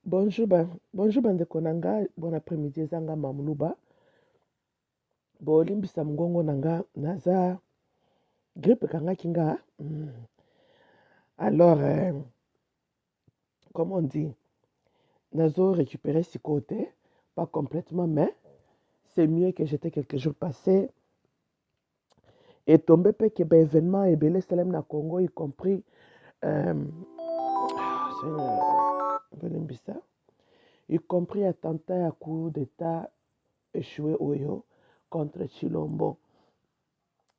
Bonjour bandeko na nga, bon après-midi ezanga mamluba. Bolimbisa mgongo na nga naza grippe kangaki nga. Alors, comme on dit, nazo récupérer ce côté, pas complètement, mais c'est mieux que j'étais quelques jours passés. Et tombé pe que ben événement et belé selem na Congo, y compris Bolimbisa, y compris attentat à coup d'état échoué Oyo contre Chilombo.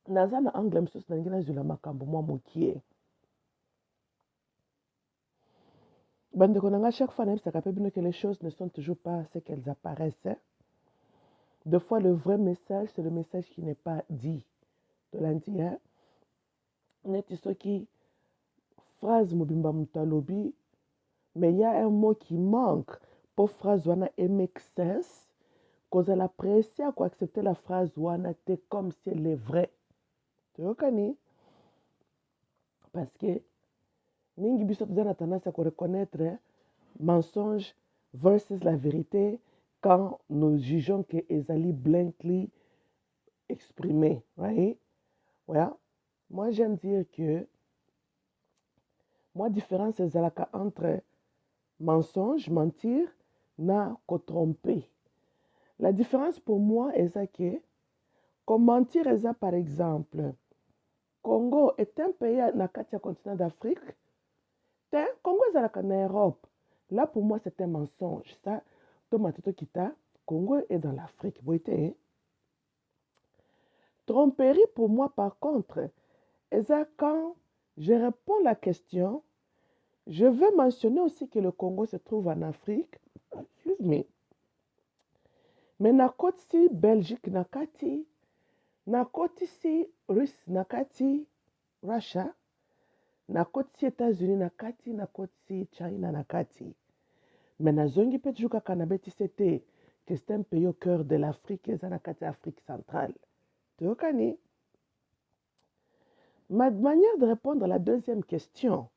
Naza na angle msusu na ngina zula makambo mwa mokie. Bandeko nanga chaque fois nayebisaka pe bino que les choses ne sont toujours pas ce qu'elles apparaissent. Des fois le vrai message c'est le message qui n'est pas dit. De l'indien. Neti soki phrase mobimba mutalobi mais il y a un mot qui manque pour phrase wana et make sense. Cause la pression à accepter la phrase wana te comme si elle est vraie. Tu vois parce que mingi biso toza na tendance à reconnaître mensonge versus la vérité quand nous jugeons que ezali blankly exprimé. Right? Voilà. Moi, j'aime dire que moi, différence ezalaka entre mensonge, mentir, na tromper. La différence pour moi est que, comme mentir est par exemple, Congo est un pays na kati ya continent d'Afrique, Congo ezalaka na Europe. Là, pour moi, c'est un mensonge. Ça, Tomato Kita, Congo est dans l'Afrique. Boité. Tromperie, pour moi, par contre, c'est quand je réponds à la question, je veux mentionner aussi que le Congo se trouve en Afrique. Excuse me. Mais na côte si Belgique nakati, na côte si Russe nakati, Russia, na côte si États-Unis nakati, na côte si China nakati. Mais na zongi peut toujours kaka na beti c'était que c'est un pays au cœur de l'Afrique, et nakati Afrique centrale. Tu vois ma manière de répondre à la deuxième question,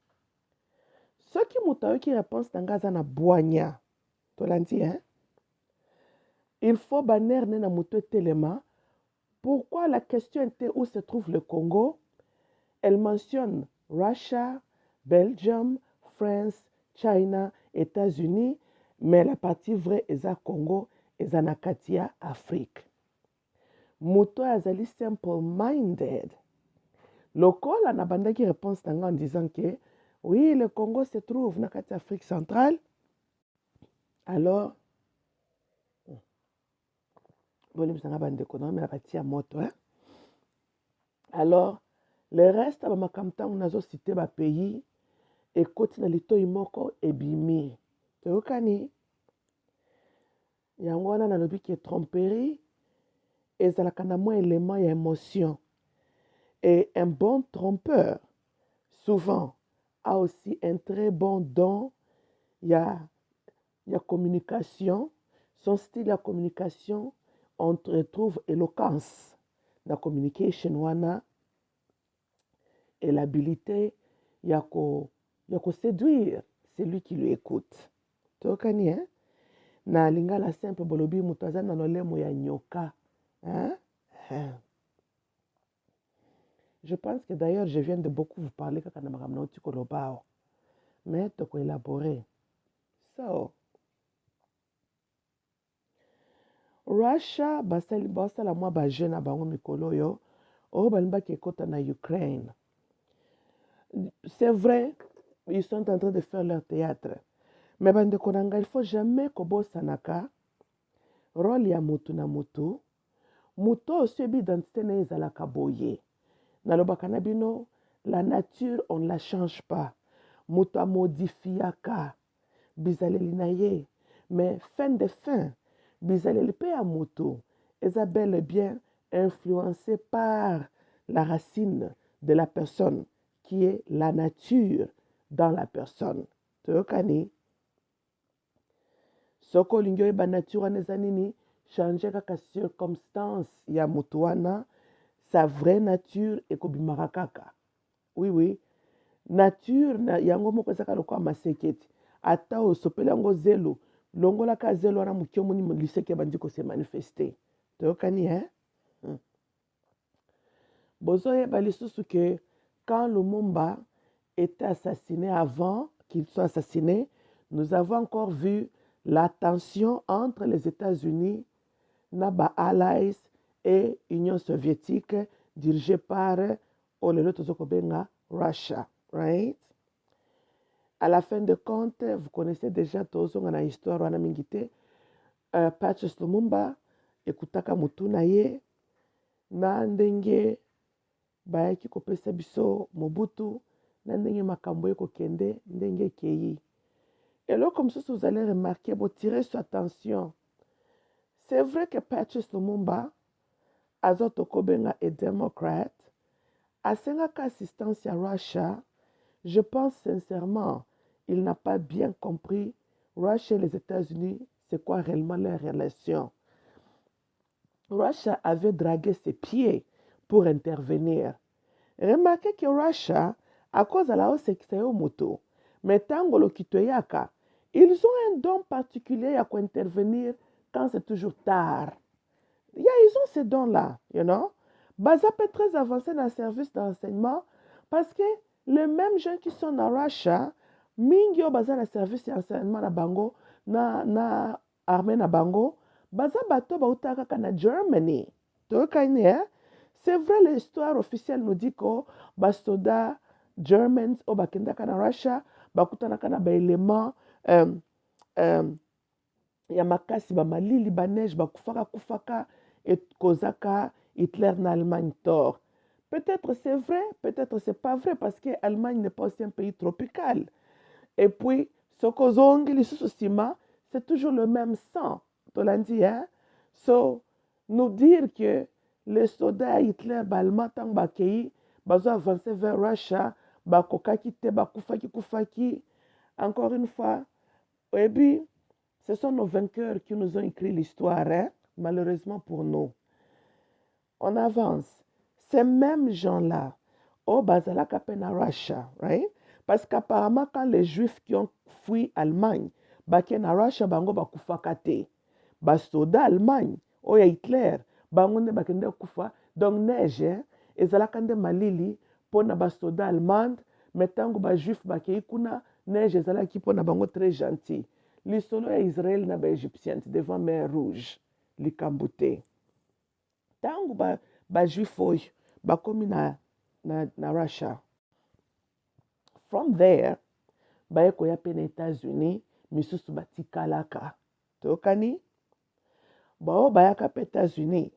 ce qui m'a qui réponse dans na boigna, tu l'as dit, hein? Il faut banner na muto telema. Pourquoi la question était où se trouve le Congo? Elle mentionne Russia, Belgium, France, China, États-Unis, mais la partie vraie est à Congo et à Nakatia, Afrique. Muto azali simple-minded. Lokola na bandaki réponse en disant que oui, le Congo se trouve dans l'Afrique centrale. Alors, alors, le reste, on a cité le pays et côté na lito imoko ebimi. Tu vois yango wana nalobi ke tromperie ezalaka na mwa élément ya émotion. Et un bon trompeur, souvent, a aussi un très bon don. Il y a communication. Son style de communication, on retrouve éloquence. La communication, wana, et l'habilité, il y a séduire celui qui lui écoute. Tu vois, hein? Na lingala simple bolobi mutazana na lolemo ya nyoka. Hein? Je pense que d'ailleurs, je viens de beaucoup vous parler quand on a ramené au mais tu peux élaborer. So, Russia, basala mwa ba jeune bango mikolo yo, o balibaki ekota na Ukraine. C'est vrai, ils sont en train de faire leur théâtre. Mais bande konanga, il faut jamais kobo sanaka, rôle ya mutu na mutu, mutu aussi identité na ezalaka boye. Nalobaka na bino, la nature, on ne la change pas. Mutu a modifiaka, bizaleli na ye. Mais fin de fin, bizaleli pe ya mutu, eza bel et bien influencé par la racine de la personne, qui est la nature dans la personne. Toyokani. Soko olingi oyeba nature wana eza nini, changer kaka circonstance ya mutu wana, sa vraie nature ekobimaka kaka. Oui, oui. Nature na yango moko ezaka lokola maseketi. ata osopeli yango zelo longolaka zelo wana moke omoni liseke bandi kose manifeste toyokani bozoyeba lisusu ke quand Lumumba était assassiné, avant qu'il soit assassiné, nous avons encore vu la tension entre les États-Unis, Naba Allies et Union soviétique dirigée par Russia, right? À la fin de compte, vous connaissez déjà tous la histoire wana mingite. Patrice Lumumba ekutaka mutu na ye na ndenge bayaki kopesa biso Mobutu na ndenge makambo ekokende ndenge ekei. Et là, comme ça, vous allez remarquer, vous tirez sur attention. C'est vrai que Patrice Lumumba, Azoto Kobenga est démocrate, a 5 assistance à Russia. Je pense sincèrement, il n'a pas bien compris Russia et les États-Unis, c'est quoi réellement leur relation. Russia avait dragué ses pieds pour intervenir. Remarquez que Russia, à cause de la hausse moto, mais Tangolo Kitoyaka, ils ont un don particulier à intervenir quand c'est toujours tard. Ils ont ce don-là, you know. Baza peut être très avancé dans le service d'enseignement parce que les mêmes gens qui sont dans Russia, Mingyo Baza dans le service d'enseignement na bango, na armée na bango, Baza bato bautaka na Germany. C'est vrai, l'histoire officielle nous dit que les soldats Germans au bakendaka na Russia, bakutanaka na ba éléments ya makasi ba malili ba neige bakufaka et kozaka Hitler na Allemagne tort. Peut-être c'est vrai, peut-être c'est pas vrai parce que l'Allemagne n'est pas aussi un pays tropical. Et puis sokozongi lisusu sima, c'est toujours le même sang. Tolandi hein. So nous dire que les soldats Hitler balma tang bakei bazo avancer vers Russia bakokaki te bakufaki encore une fois et puis ce sont nos vainqueurs qui nous ont écrit l'histoire hein? Malheureusement pour nous on avance ces mêmes gens-là au bazalaka pena Russia right parce qu'apparemment quand les juifs qui ont fui Allemagne baké na Russia bango bakufaka te basoda Allemagne oya Hitler bango nde bakende kufa donc neige ezalaka nde malili mpona basoda allemande me ntango bajuif bakei kuna neige ezalaki mpona bango très gentil lisolo ya Israel na baégyptienne devant mer rouge likambo te ntango bajuif oyo bakomi na Russia from there baye koya mpe na États-Unis misusu batikalaka toyokani bao bayaka mpe États-Unis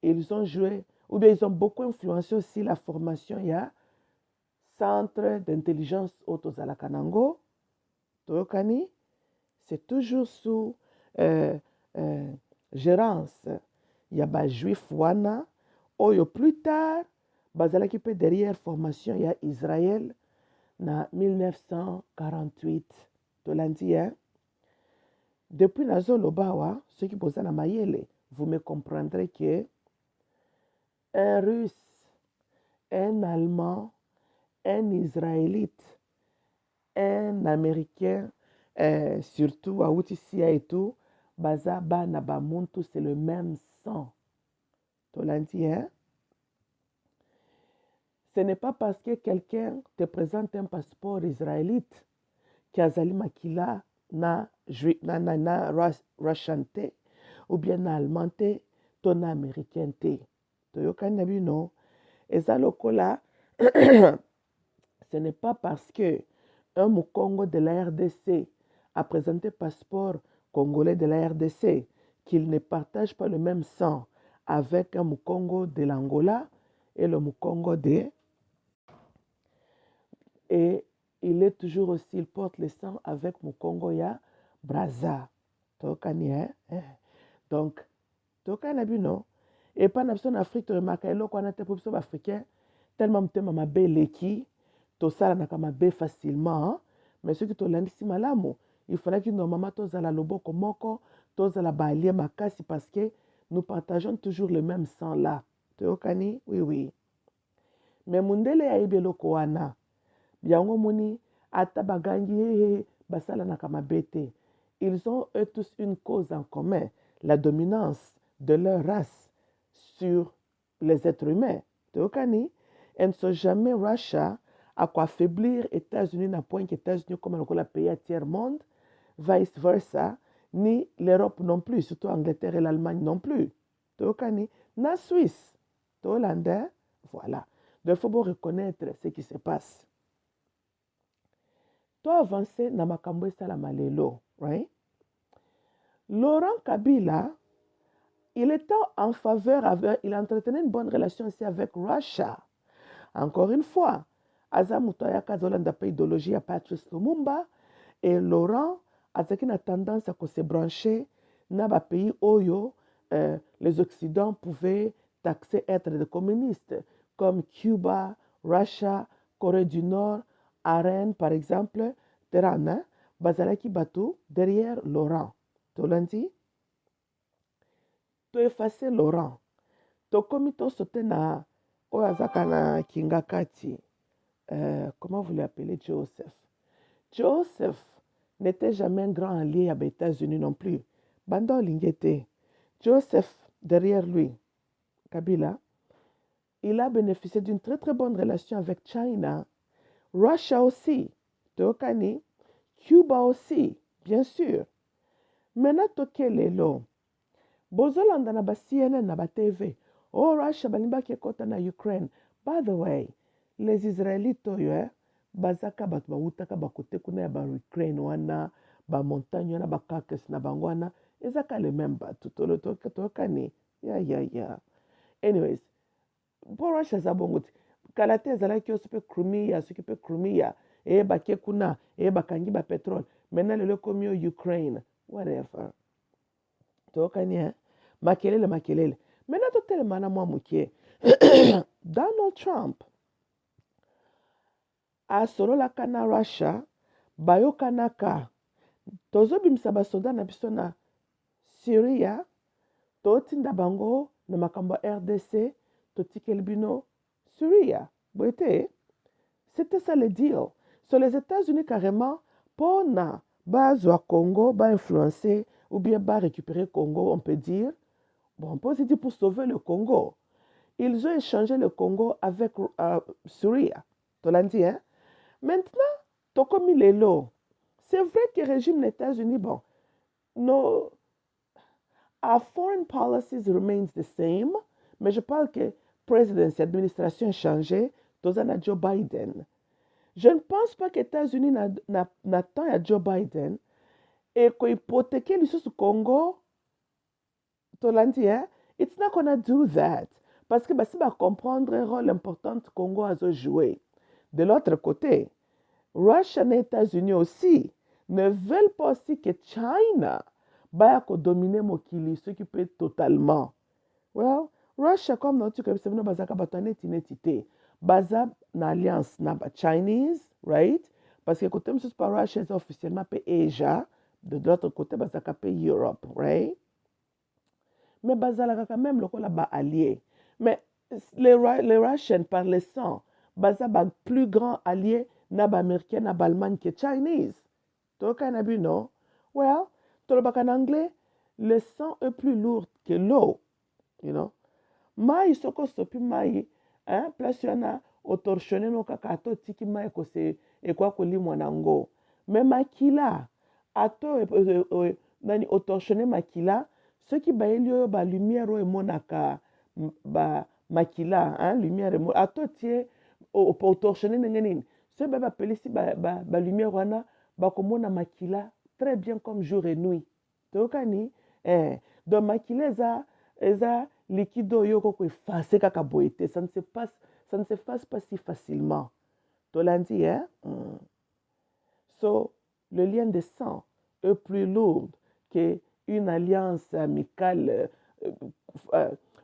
ils ont joué, ou bien ils ont beaucoup influencé aussi la formation. Il y a centre d'intelligence Otozalakanango, Toyokani, c'est toujours sous gérance. Il y a des juifs wana, oyo plus tard, bazalaki pe derrière formation, il y a Israël, na 1948, Tolandi, hein. Depuis Nazo Lobawa, ceux qui posent na mayele, vous me comprendrez que un Russe, un Allemand, un Israélite, un Américain, surtout à Outissia et tout, Bazaba Nabamuntu, c'est le même sang. Tolandi, hein? Ce n'est pas parce que quelqu'un te présente un passeport israélite qu'Azali Makila na Russian te, ou bien na Allemand te, ton Américain te. Toyokani na bino eza lokola ce n'est pas parce que un Mukongo de la RDC a présenté passeport congolais de la RDC qu'il ne partage pas le même sang avec un Mukongo de l'Angola et le Mukongo de et il est toujours aussi il porte le sang avec Mukongo ya Brazza Toyokani hein? Donc Toyokani na bino et pas en Afrique, tu remarques, eloko wana te population africain tellement mtema mabe leki tosala na mabe facilement, mais ceux qui tolandisi malamu, il fallait que normalement tozala loboko moko, tozala balie makasi parce que nous partageons toujours le même sang là. Toyokani? Oui oui. Mais mundele ya ibe eloko wana. Biango moni ata bagangi basala na kamabete. Ils ont eux tous une cause en commun, la dominance de leur race sur les êtres humains. Tokani, et ne sont jamais Russia à quoi affaiblir États-Unis na point que États-Unis comme le pays à tiers monde, vice versa, ni l'Europe non plus, surtout l'Angleterre et l'Allemagne non plus. Tokani, na Suisse, Hollandais, voilà. Donc il faut bien reconnaître ce qui se passe. Toi avancer na makambo esalama lelo, right? Laurent Kabila, il était en faveur, il entretenait une bonne relation aussi avec Russia. Encore une fois, aza muto ayaka azolanda pe idéologie ya Patrice Lumumba et Laurent azaki na tendance à se brancher na ba pays oyo les Occidents pouvaient taxer être des communistes comme Cuba, Russia, Corée du Nord, Arène par exemple, Terana, bazalaki bato derrière Laurent. Tolandi, to effacer Laurent. Tokomi to sauter na oyo azaka na kinga kati. Comment vous l'appelez Joseph? Joseph n'était jamais un grand allié à les États-Unis non plus. Banda Lingete. Joseph, derrière lui, Kabila, il a bénéficié d'une très très bonne relation avec China, Russia aussi, Tokani, Cuba aussi, bien sûr. Maintenant, tokelelo. Bozolanda na ba CNN na ba TV. Oh, Russia balimbaki ekota na Ukraine. By the way, les Israélites oyo, bazaka bato bautaka bakote kuna ya ba Ukraine wana, ba montagne wana, ba Caucasus na bango wana, ezaka le même bato. Tokani. Ya. Anyways, mpo Russia eza bongo te. Kala te ezalaki oso mpe Crimea, soki mpe Crimea, bake kuna, bakangi ba pétrole. Maintenant lelo ekomi oyo Ukraine. Whatever. Tokani, makelele. Maintenant totelema na mwa mokie. Donald Trump asololaka na Russia, bayokanaka. Tozobimisa basoda na biso na Syria, totinda bango na makambo RDC, totikeli bino Syria. Boyete, c'était ça le deal. Sur les États-Unis carrément, pour na bazwa Congo, ba influencer ou bien ba récupérer Congo, on peut dire. Bon, on peut aussi dire pour sauver le Congo. Ils ont échangé le Congo avec Syria. Tolandi, hein? Maintenant, Tokomi Lelo. C'est vrai que le régime des États-Unis, bon, nos our foreign policies remains the same, mais je parle que présidence, administration a changé, dans Joe Biden. Je ne pense pas que les États-Unis n'attendent à Joe Biden et qu'hypothéquer le Congo, Tolandi, hein? It's not gonna do that. Parce que si va comprendre le rôle important que le Congo a joué. De l'autre côté, Russia et les États-Unis aussi ne veulent pas aussi que China va dominer Mokili, ce qui peut totalement. Well, Russia, comme nous avons dit, bazaka bataneti netité, baza na alliance na ba Chinese, right? Parce que côté monsieur pas Russia est officiellement pe Asia, de l'autre côté bazaka pe Europe, right? Mais bazalaka quand même lokola ba allié. Mais les Russians par le sang, baza ba plus grand allié na ba américain na ba Allemagne que Chinese. Toka na bu non? Well, tolobaka en anglais, le sang est plus lourd que l'eau, you know? Mai soko sopi mai, hein, place yana otorshone no kaka ato tiki mai kose ekwa kolimwa nango. Mais makila, ato nani otorshone makila, ce qui ba elio ba lumière o emonaka ba makila, hein, lumière emo ato tie otorshone nengenini. Ce ba pelisi ba lumière wana ba komona makila très bien comme jour et nuit. Tokani, donc makila eza liquide yoko ko effacer kaka boité, ça ne se passe pas si facilement. Tolandi, hein? So, le lien de sang est plus lourd qu'une alliance amicale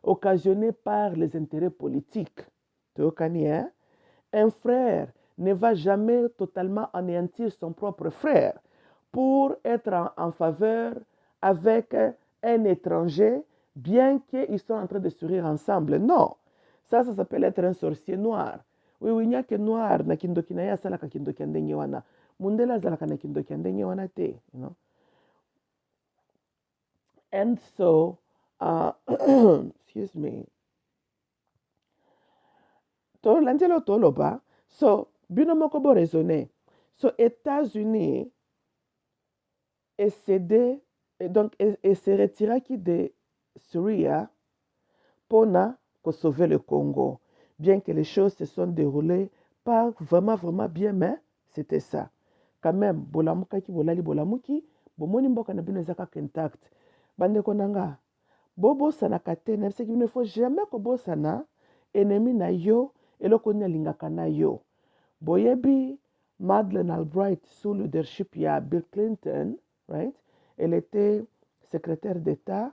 occasionnée par les intérêts politiques. Tokani, hein? Un frère ne va jamais totalement anéantir son propre frère pour être en faveur avec un étranger, bien qu'ils soient en train de sourire ensemble. Non, ça s'appelle être un sorcier noir. Oui, il n'y a que noir, na kindoki na ya sala ka kindoki ndenge wana. mundele azalaka na kindoki ya ndenge wana te, you know. And so excuse me, tolandi eloko toloba, so bino moko boraisonne, so États-Unis cédé, et donc et se retiraki de Syria pour sauver le Congo, bien que les choses se sont déroulées pas vraiment bien, mais c'était ça. Quand même, bolamukaki bolali bolamuki, bomoni mboka na bino ezaka intact. Bandeko nanga, bobosanaka te, na biseki bino, il faut jamais kobosana ennemi na yo eloko nini alingaka na yo. Boyebi Madeleine Albright sous leadership ya Bill Clinton, right? Elle était secrétaire d'État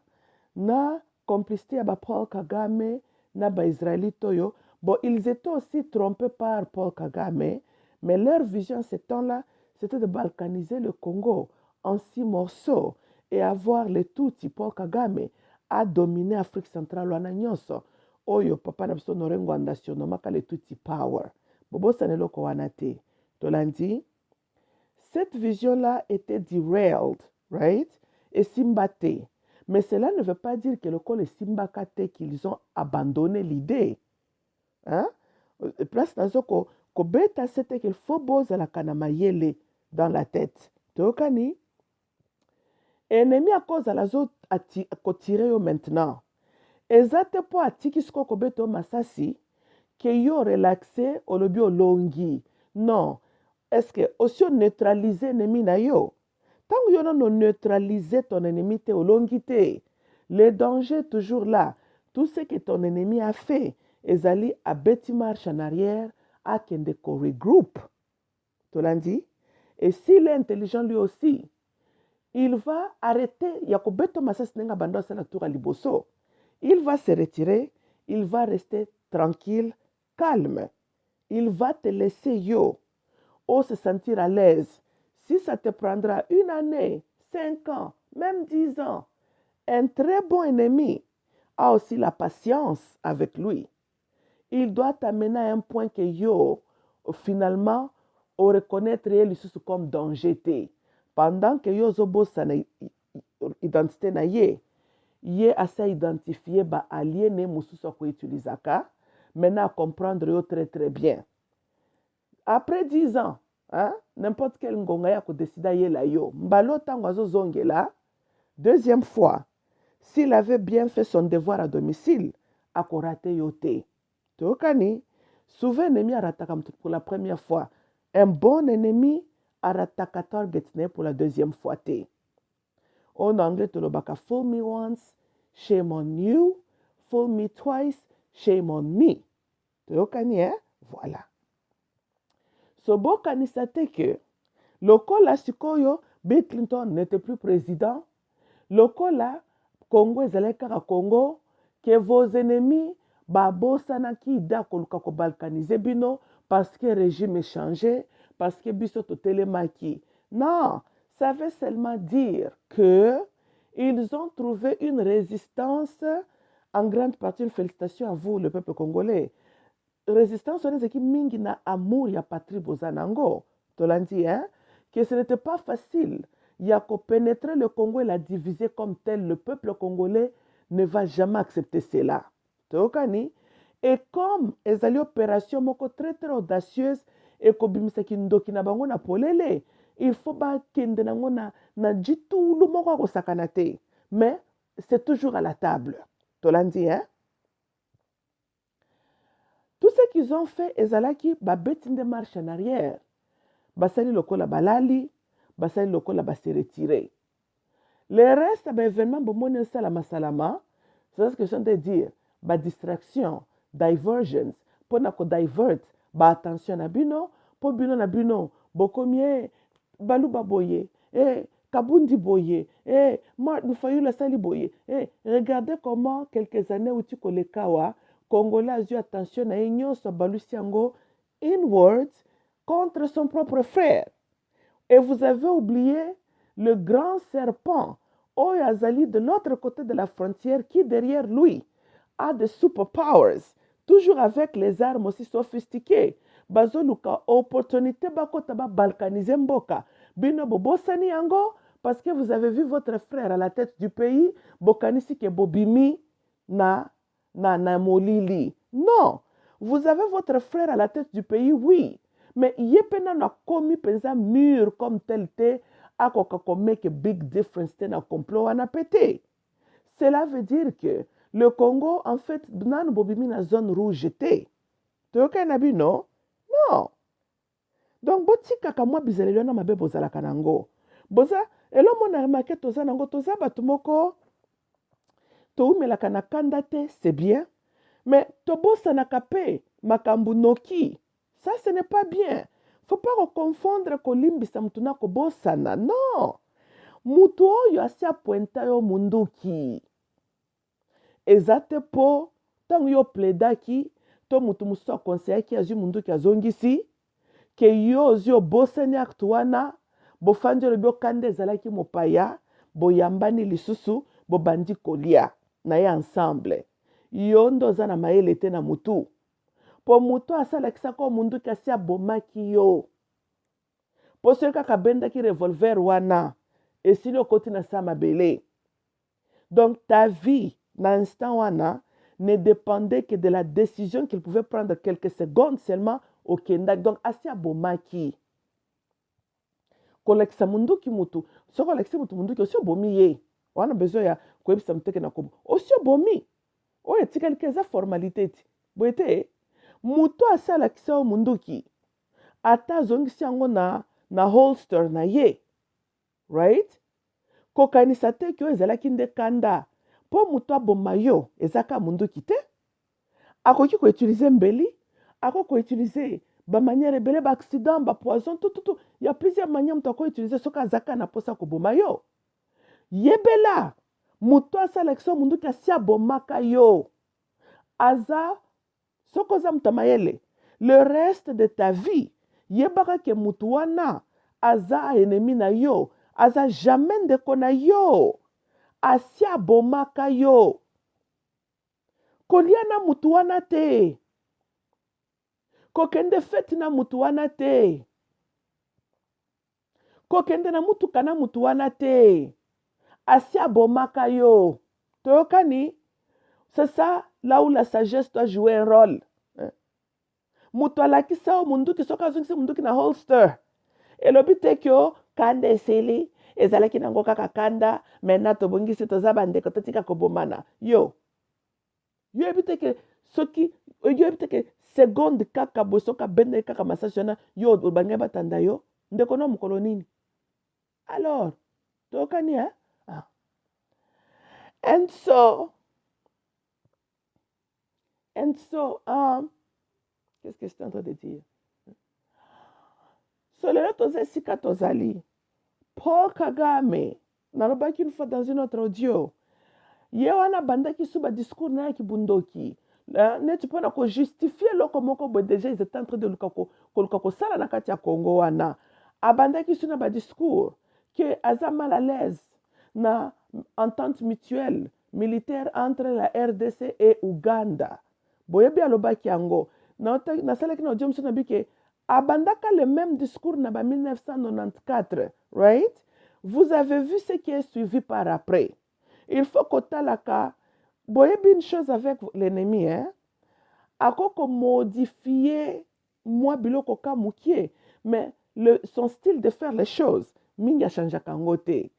na complicité à Paul Kagame na ba Israélite yo. Bon, ils étaient aussi trompés par Paul Kagame, mais leur vision ce temps-là, c'était de balkaniser le Congo en 6 morceaux et avoir les Tutsi. Paul Kagame a dominé l'Afrique centrale wana nyonso. Oyo papa na biso norengo andasio maka les Tutsi power. Bobo saneloko wana te. Tolandi, cette vision-là était derailed, right? Et simbate. Mais cela ne veut pas dire que le col est simbakate qu'ils ont abandonné l'idée. Hein? Place dans ce ko beta c'était qu'il faut boza la kanama yele dans la tête. Tokani? Ennemi à cause à la zone à tirer maintenant. Ezate po atiki sko ko beto masasi que yo relaxé au lobby au longi. Non. Est-ce que aussi neutraliser l'ennemi na yo? Tant que yon a neutralisé ton ennemi te au longité, le danger est toujours là. Tout ce que ton ennemi a fait, ezali a beti marche en arrière, a kende ko regroupe. Tu l'as dit? Et s'il est intelligent lui aussi, il va arrêter. Yakobeto masas nenga bando sa la tour à liboso. Il va se retirer, il va rester tranquille, calme. Il va te laisser yo, se sentir à l'aise. Si ça te prendra 1 année, 5 ans, même 10 ans, un très bon ennemi a aussi la patience avec lui. Il doit t'amener à un point que yo, finalement, au reconnaître lui comme danger. Pendant que yo zobo sa identité na ye asa identifier ba allié ne mususu ko utilisaka, maintenant comprendre yo très bien. Après 10 ans, hein, n'importe quel ngonga ya ko décida ye la yo, mbalo tango azozongela, deuxième fois, s'il avait bien fait son devoir à domicile, akorate yo te. Tokani, souvent ennemi arataka pour la première fois. Un bon ennemi arataka target pour la deuxième fois te. En anglais, tolobaka, fool me once, shame on you. Fool me twice, shame on me. Tokani, hein? Voilà. So bokanisa te que lokola sikoyo Bill Clinton n'était plus président, lokola Congo ezalaki kaka Congo, que vos ennemis babosanaki ida koluka ko balkaniser bino parce que le régime est changé, parce que biso totelemaki. Non, ça veut seulement dire que ils ont trouvé une résistance, en grande partie une félicitation à vous le peuple congolais. Résistance on est qui mingi na amour ya patrie bozanango. Tolandi, hein, que ce n'était pas facile. Il y a qu'à pénétrer le Congo et la diviser comme tel. Le peuple congolais ne va jamais accepter cela. Tokani. Et comme ezali opération moko très audacieuse et kobimisa kindoki na bango na polele, il faut ba kende nango na jitulu moko ko sakanate. Mais c'est toujours à la table. Tolandi, hein? Tout ce qu'ils ont fait, ezalaki babetinde marche en arrière. Basali lokola balali, basali lokola basi retiré. Le reste, événement bomone salama salama, c'est ce que je viens de dire, ba distraction, diversions, pour na ko divert, ba attention na bino, pour bino na bino, bokomie, baluba boye, Kabundi boye, Martin Fayulu sali boye, regardez comment quelques années où tu connais kawa, Congolais a eu attention à Ignon Sabalusiango inwards contre son propre frère. Et vous avez oublié le grand serpent, Oyazali, de l'autre côté de la frontière, qui derrière lui a des superpowers, toujours avec les armes aussi sophistiquées. bazoluka opportunité bakota ba balkaniser mboka bino bobosani yango parce que vous avez vu votre frère à la tête du pays bokanisi ke bobimi na molili. Non, vous avez votre frère à la tête du pays, oui, mais yepena na komi penza mur comme tel te akoka ko make a big difference te na complot wana pété. Cela veut dire que le Congo, en fait, nan bobimi na zone rouge te. Toyoka na bino? Non. Donc botika ka mwa bizelelo na mabe bozala kanango. Boza elo mona remarqué toza nango toza batu moko toumelaka na kanda te, c'est bien. Mais tobosanaka pe makambu noki. Ça, ce n'est pas bien. Faut pas confondre kolimbisa mutu na kobosana. Non. Mutu oyo asi apointa yo munduki. Eza te po ntango yo pledaki to mutu mosusu akonseyaki azwi munduki azongisi ke yo ozwi obosani acte wana bofandi olobi okanda ezalaki mopaya boyambani lisusu bobandi kolia na ye ensemble. Yo ndo oza na mayele te na mutu po mutu asalakisaka o munduki asi abomaki yo po soki kaka abendaki revolver wana esili okoti na sa mabele. Donc ta vie na instant wana ne dépendait que de la décision qu'il pouvait prendre quelques secondes seulement au Kenda. Donc asi abomaki kolekisa munduki mutu soko kolekisa mutu munduki osi obomi ye wana besoin ya koyebisa muteke na kobo osi obomi oyo etikali eza formalité ti boye te mutu asalakisa yo munduki ata azongisi yango na holster na ye, right? Kokanisa te ki oyo ezalaki nde kanda mpo mutu aboma yo ezaka munduki te. Akoki koutilize mbeli, akoki koutilize bamanière ebele baaccident bapoison tututu ya plusieurs manière mutu akoutilize soki azaka na posa koboma yo. Yebela mutu asalakisa yo munduki asi abomaka yo aza soki oza mutu mayele le reste de ta vie yebaka ke mutu wana aza ennemi na yo aza jamais ndeko na yo asi abomaka yo. Kolia na mutu wana te, kokende feti na mutu wana te, kokende na mutuka na mutu wana te, asi abomaka yo. Toyokani? C'est ça là où la sagesse doit jouer un rôle. Mutu alakisa yo munduki soki azongisi munduki na holster elobi te kyo kanda esili ezalaki nango kaka kanda mena tobongisi toza bandeko totika kobomana yo yebi te ke soki yebi te ke seconde kaka boye soki abendeki kaka masasi wana yo obangai batanda yo ndeko na mokolo nini alors toyokani and so qu'est-ce que je suis en train de dire? So lelo toza esika tozali Paul Kagame nalobaki une fois dans une autre audio ye wana bandaki su badiscours na ye kibundoki neti mpona kojustifie eloko moko boye déjà ils étaient en train de koluka kosala na kati ya Congo wana abandaki su na badiscours ke aza mal à l'aise na entente mutuelle militaire entre la RDC et Uganda. Boyebi alobaki yango nasalaki na audio mosusu na bike abandaka le même discours na ba 1994, right? Vous avez vu ce qui est suivi par après. Il faut kotalaka boyebi une chose avec l'ennemi, hein? Akoko modifier moi biloko ka mukie, mais son style de faire les choses mingi a changé kangote.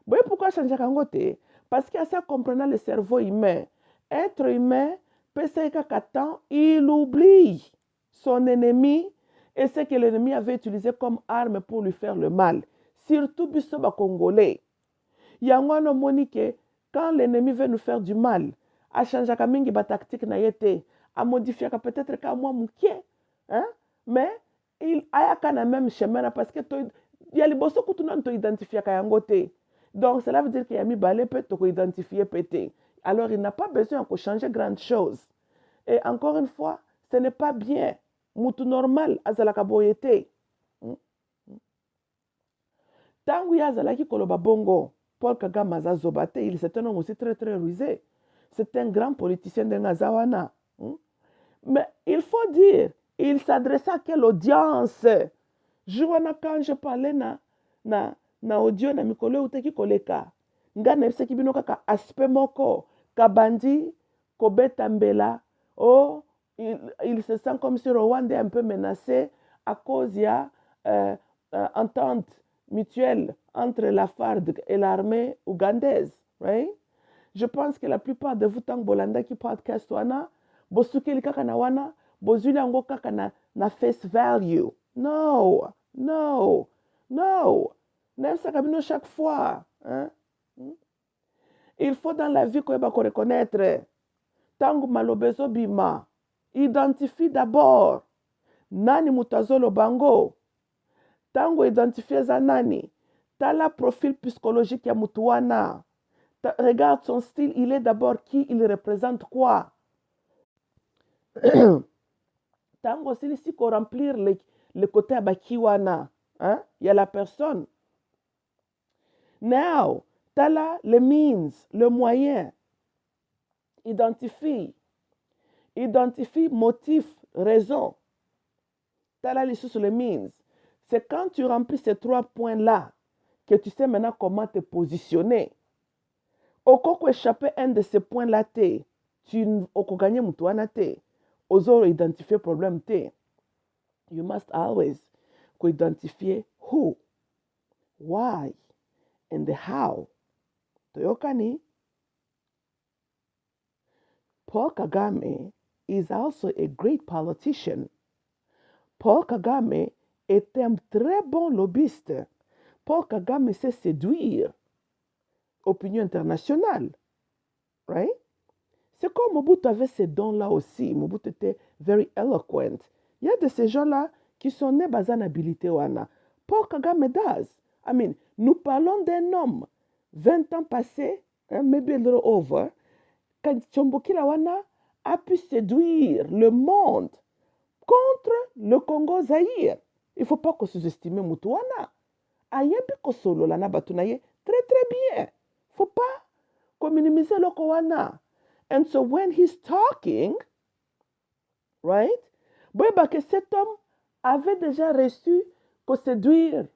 Boye pourquoi changer kangote? Parce que ça comprenant le cerveau humain. Être humain peut qu'à temps, il oublie son ennemi et ce que l'ennemi avait utilisé comme arme pour lui faire le mal. Surtout biso ba Congolais. Yango no monique quand l'ennemi veut nous faire du mal, a changé mingi ba tactique na yete, a modifié peut-être ka moi mukie, hein? Mais il a kana même chemin parce que il y a les bosso kutuna to identifier ka yangote. Donc cela veut dire qu'il y a mis balé peut te identifier pété. Alors il n'a pas besoin de changer grande chose. Et encore une fois, ce n'est pas bien. Moutou normal azalaka boyete. Tangu ya azalaki koloba bongo, Paul Kagame azazobate, c'est un homme aussi très très rusé. C'est un grand politicien de Nazawana. Mais il faut dire, il s'adressait à quelle audience? Quand je parlais na audio na mikolo uteki koleka. Nga na ebisaki bino kaka aspect moko kabandi kobeta mbela. Oh, il se sent comme si Rwanda est un peu menacé à cause il y a entente mutuelle entre la FARC et l'armée ougandaise, right? Je pense que la plupart de vous tant bolanda qui podcast wana bosukeli kaka na wana bozuli yango kaka na face value. No, no, no. Nayebisaka bino chaque fois. Hein? Il faut dans la vie koyeba ko reconnaître. Tangu malobezo bima. Identifie d'abord. Nani mutazolo bango. Tangu identifie za nani. Tala profil psychologique ya mutu wana. Regarde son style, il est d'abord qui, il représente quoi. Tango c'est ici qu'on remplir le côté abakiwana. Hein? Il y a la personne. Now, tala le means, le moyen. Identifie motif, raison. Tala les sur le means. C'est quand tu remplis ces 3 points-là que tu sais maintenant comment te positionner. Au cas échapper un de ces points-là, tu au gagner mutuana te. Ozo identifier problème te. You must always identifier who, why, and the how. Toyokani. Paul Kagame is also a great politician. Paul Kagame est un très bon lobbyiste. Paul Kagame sait séduire opinion internationale. Right? C'est comme Mobutu avait ces dons-là aussi. Mobutu était very eloquent. Il y a de ces gens-là qui sont nés basés en habilité. Paul Kagame does. I mean, nous parlons d'un homme, 20 ans passés, maybe a little over, quand Tchombokila wana a pu séduire le monde contre le Congo-Zaïre. Il ne faut pas qu'on sous-estime Moutouana. Ayebi kosolo lana batunaye très très bien. Il ne faut pas qu'on minimise le Kowana. And so when he's talking, right, que cet homme avait déjà reçu pour séduire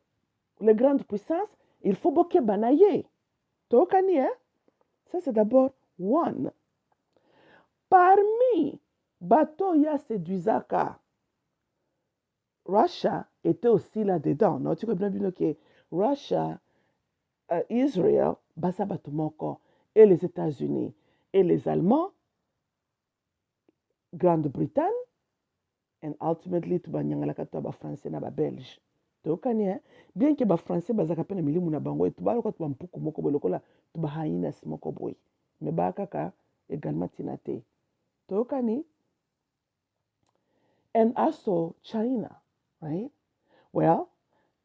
les grandes puissances, il faut boke banaye. Tokani, hein? Ça c'est d'abord one. Parmi bateau ya séduisaka, Russia était aussi là-dedans. Non, tu comprends bien que Russia, Israël, basa batumoko, et les États-Unis, et les Allemands, Grande-Bretagne, and ultimately tu banyangalaka tu ba français na ba belge. Tokani, hein? Bien que ba français bazaka pena milimu na bango, tu ba lokwa tu ba mpuku moko bolokola tu ba haina smoko boy. Mais ba kaka également tinate. Tokani, and also China, right? Well,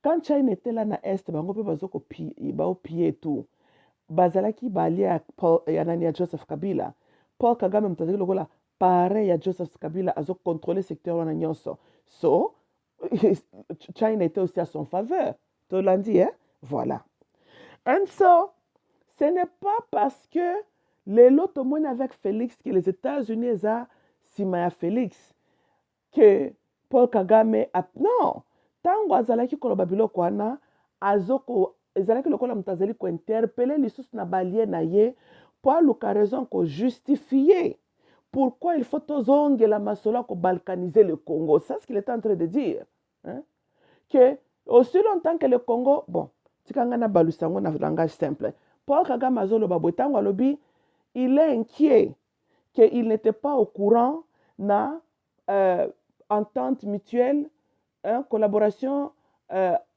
quand China était là na Est, bango pe bazoko pie tout. Bazalaki bali ya Joseph Kabila. Paul Kagame mtazaki lokola pareil ya Joseph Kabila azo contrôler secteur wana nyonso. So, China était aussi à son faveur. Tu l'as dit, hein? Voilà. And so, ce n'est pas parce que les lots moins avec Félix que les États-Unis ont simaya Félix que Paul Kagame a... Non! Tango azalaki koloba biloko wana azoko ezalaki lokola mutazali ko interpeller lisusu na balie na ye pour aluka raison ko justifier pourquoi il faut tozongela masolo ko balkaniser le Congo. C'est ce qu'il est en train de dire. Hein? Que aussi longtemps que le Congo, bon, tikanga na balusango na langage simple. Paul Kagame azoloba botango alobi, il est inquiet qu'il n'était pas au courant na entente mutuelle, collaboration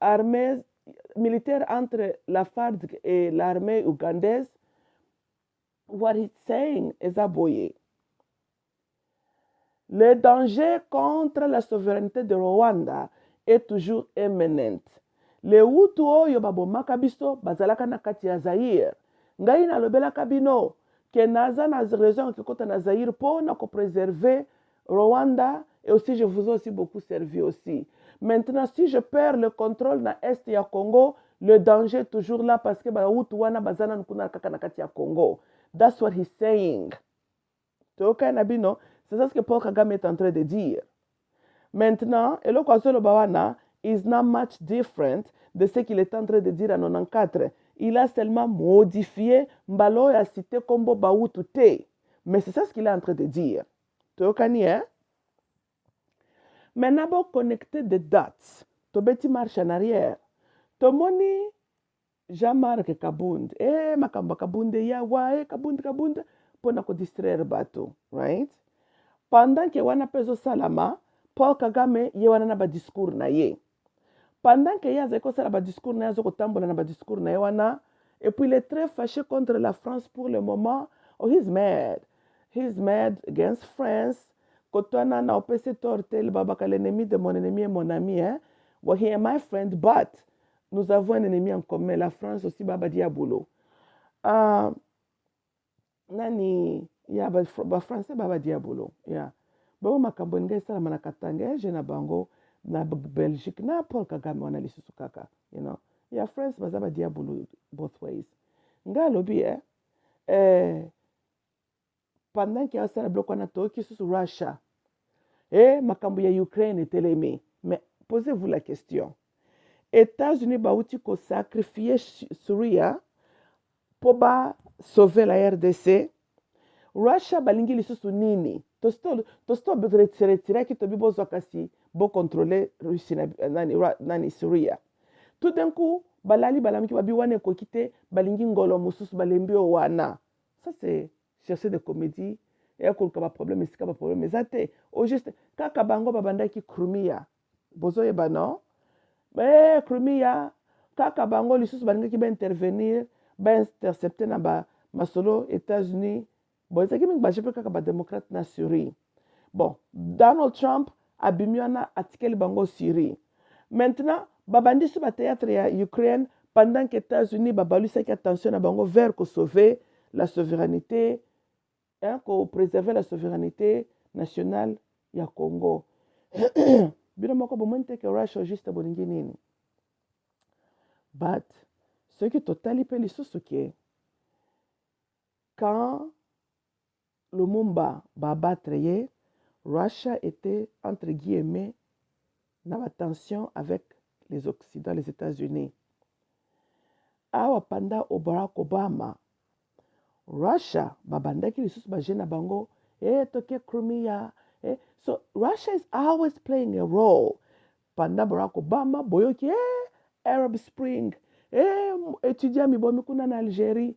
armée militaire entre la FARC et l'armée ougandaise. What he's saying is aboye. Le danger contre la souveraineté de Rwanda est toujours imminent. Les Hutu oyo babomaka biso bazalaka na kati ya Zaïre. Ngai nalobelaka bino ke naza na raison ke kota na Zaïre pour na ko préserver Rwanda, et aussi je vous ai aussi beaucoup servi aussi. Maintenant, si je perds le contrôle na Est ya Congo, le danger est toujours là parce que ba Hutu wana bazana nkuna kaka na kati ya Congo. That's what he's saying. C'est ça ce que Paul Kagame est en train de dire. Maintenant, eloko azoloba wana is not much different de ce qu'il est en train de dire en 94. Il a seulement modifié mbalo ya cité kombo bautu te. Mais c'est ça ce qu'il est en train de dire. Tokani, hein? Maintenant, bon connecter des dates. Tobeti marche en arrière. Tomoni Jean-Marc Kabund. Makamba Kabunde yawa, Kabund. Pona ko distraire bato, right? Pendant que wana pezo salama, Paul Kagame ye wana na ba discours na ye. Pendant que yaza ko sala ba discours na yazo ko tambola na ba discours na ye wana, et puis il est très fâché contre la France pour le moment. Oh, he's mad. He's mad against France. Kotwana na opese tortel babaka l'ennemi de mon ennemi est mon ami, hein. Well, he est my friend, but nous avons un ennemi en commun. La France aussi, baba diabolo. Nani, ya ba français baba diabolo. Yeah. Bango makambo nga esalama na Katanga, je na bango na Belgique na Paul Kagame wana lisusu kaka, you know. Ya France baza ba diabolo both ways. Nga lobi pendant qu'il y a ça bloc wana toki susu Russia. Makambo ya Ukraine etelemi. Mais posez-vous la question. États-Unis bauti ko sacrifier Syria pour sauver la RDC. Russia balingi lisusu nini? Tosto retire ki tobi bozo kasi bo contrôler Russie nani Syria. Tout d'un coup, balali balamiki babi wane ko kite balingi ngolo mususu balembi wana. Ça c'est chercher des comédies et akolka ba problème esika ba problème ezate. Au juste kaka bango babandaki Crimea. Bozo yeba non? Mais Crimea kaka bango lisusu balingaki ba intervenir, ba intercepter na ba masolo États-Unis. Bon, c'est que je peux kaka ba démocrate na Syrie. Bon, Donald Trump a bimiana article bango Syrie. Maintenant, babandi sur ba théâtre ya Ukraine pendant que États-Unis babalu sa attention na bango vers ko sauver la souveraineté, hein, ko préserver la souveraineté nationale ya Congo. Bino moko bomonte que Russia juste boningi nini. But ce qui totali pe lisusu ke quand Lumumba va battre, Russia était, entre guillemets, dans la tension avec les Occidentaux, les États-Unis. Awa panda au Barack Obama, Russia, babanda ki lisusu bajena bango, toke Crimea. So Russia is always playing a role. Panda Barack Obama, boyoki, Arab Spring, étudiant mibomi kuna na Algérie,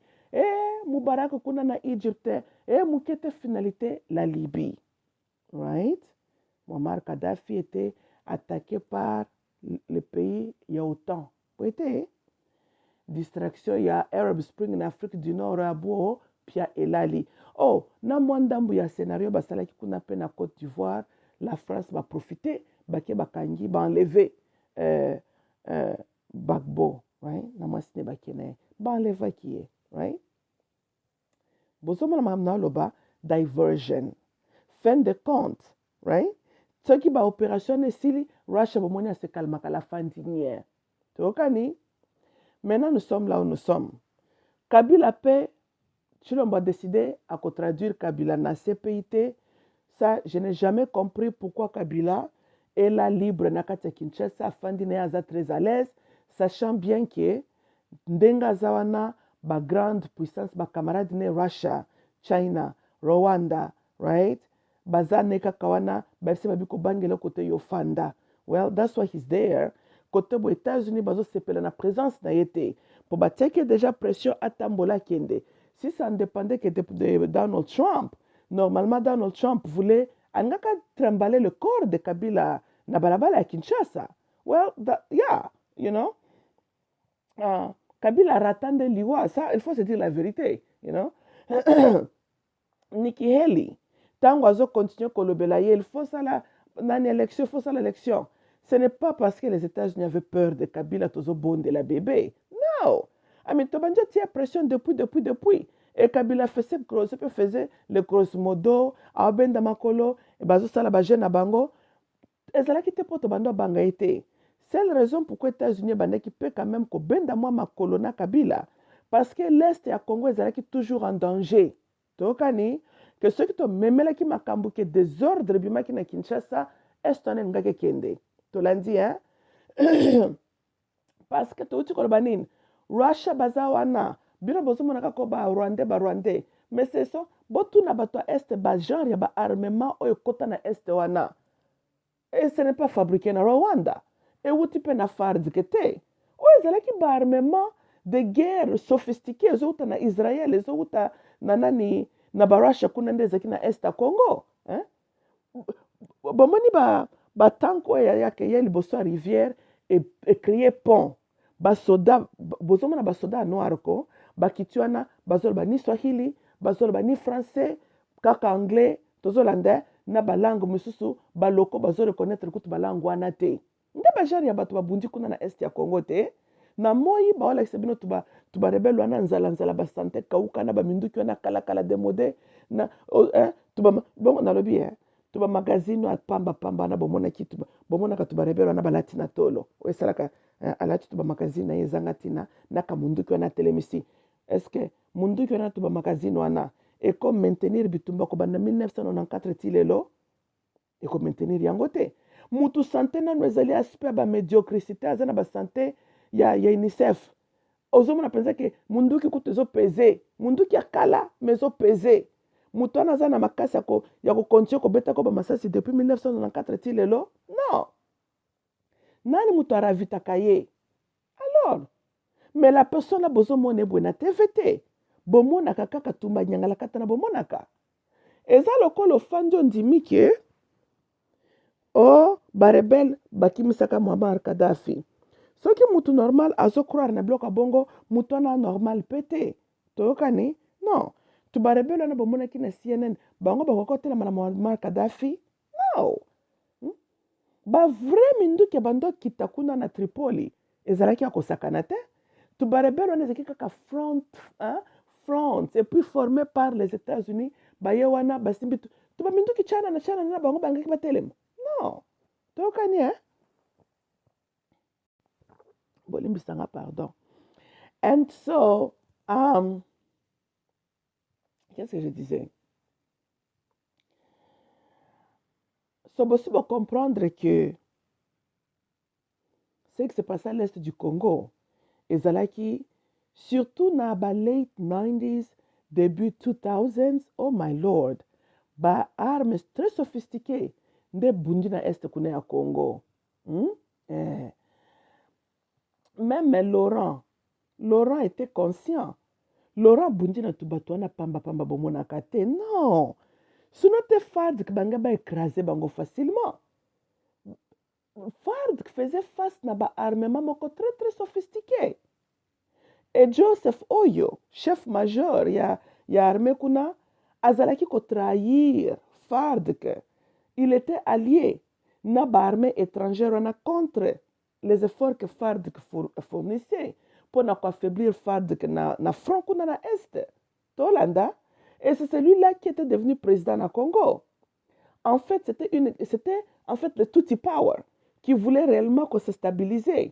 Mubarak kuna na Égypte, mukete finalité la Libye. Right? Muammar Kadhafi était attaqué par le pays il y a autant. Poete distraction, il y a Arab Spring en Afrique du Nord, Abo, Pia Elali. Oh, na mwandambu ya scénario basalaki kuna pe na Côte d'Ivoire, la France va profiter, bake bakangi, ba enlever Bagbo, right? Na mwasine bakene, ba enlever qui est, right? Bozoma na loba diversion. Fin de compte, right? Ce qui ba opération esili, Russia bomoni se kalmaka la fin d'hier. Tokani? Maintenant nous sommes là où nous sommes. Kabila paix, Chilombo a décidé à traduire Kabila na CPIT. Ça, je n'ai jamais compris pourquoi Kabila est là libre na kati Kinshasa, Fandine aza très à l'aise, sachant bien que ndenga zawana ba grande puissance ba camarade ne Russia, China, Rwanda, right? Bazane kakawana basi babiko bangela kote yo fanda. Well, that's why he's there. Kote bo États-Unis bazo sepela na présence na yete. Pour bateke déjà pression atambola kende. Si ça ne dépendait que de Donald Trump, normalement Donald Trump voulait angaka trimballer le corps de Kabila na balabala à Kinshasa. Well, yeah, you know. Kabila ratande liwa, ça, il faut se dire la vérité, you know. Nikki Haley, tango azo continue kolobela ye, il faut ça la, nani élection, il faut ça l'élection. Ce n'est pas parce que les États-Unis avaient peur de Kabila tozo bon de la bébé. No. Ami Tobanja tia pression depuis. Et Kabila faisait le gros modo, a benda makolo, et bazo sala ba jeune bango. Ezalaki te poto bando banga été. C'est la raison pourquoi les États-Unis qui peut quand même que benda moi ma colonna Kabila parce que l'est et Congo est toujours en danger. Tokani que ceux qui te memela qui makambu que désordre bima qui na Kinshasa est wana elingaki ekende tolandi hein parce que touti koloba nini russia baza wana bino bozomona kaka barwandais mais c'est ça botuna bato ya este bagenre ya baarmement oyo ekota na este wana et ce n'est pas fabriqué na rwanda euti mpe na fardike te oyo ezalaki baarmement de guerre sophistiqué ezouta na israel ezouta na nani na barussia kuna nde ezalaki na este ya congo hein? Bomoni batanke oyo yake ye liboso ya rivière ecrie pont basoda bozomona basoda ya noir ko bakiti wana bazoloba ni swahili bazoloba ni français kaka anglais tozolanda na balangue mosusu baloko bazoreconnaître kutu balangue wana te nde bajare ya bato babundi kuna na este ya congo te na moi baolakisa bino tubarebele wana nzala basante kauka na baminduki wana kalakala demode na bongo nalobi tuba magazine ya pamba na bomonaki bomonaka tubarebele wana balati na tolo oyo esalaka alati tuba magazine na ye ezanga ntina na kamunduki wana telemisi estce munduki wana tuba magazine wana eko maintenir bitumba kobanda 1994 ti lelo eko maintenir yango te mutu sante nano ezali aspect ya bamediocricité aza na basante ya unicef ozomona mpenza ke munduki kutu ezopeze munduki ya kala me ezopeze mutu wana aza na makasi ya kokontinue kobetako bamasasi depuis 1994 ti lelo non nani mutu aravitaka ye alors mais la personne la bozomona ebwe na tv te bomonaka kaka tumba nyangalaka tana bomonaka eza lokola ofandi ondimi ke barebele bakimisaka Muammar Gaddafi soki mutu normal azocroire na biloko ya bongo mutu wana normal pe te toyokani non tu barebele wana bomonaki na CNN bango bakokotelama na Muammar Gaddafi non bavrai minduki ya bando kita kuna na Tripoli ezalaki ya kosakana te tu barebele wana ezalaki kaka front et puis formé par les États-Unis baye wana basimbi tuba minduki chana na bango bangaki batelema non tokani bolimbisanga pardon and so qu'est-ce que je disais so bosi comprendre que ce qui se passait à l'est du Congo ezalaki surtout na ba late 90s début 2000s oh my lord ba armes très sophistiquées nde bundi na este kuna ya Congo même Laurent était conscient Laurent bundi na tubato wana pamba bomonaka te non sinon te FARDC banga ba écraser bango facilement FARDC faisait face na ba armement moko très très sophistiqué et Joseph Oyo chef major ya armée kuna azalaki ko trahir FARDC il était allié na ba armée étrangère wana contre les efforts que FARDC fournissait pour affaiblir FARDC na front kuna na est tolanda et c'est celui-là qui était devenu président na Congo. En fait, c'était en fait le Tutsi Power qui voulait réellement qu'on se stabilise.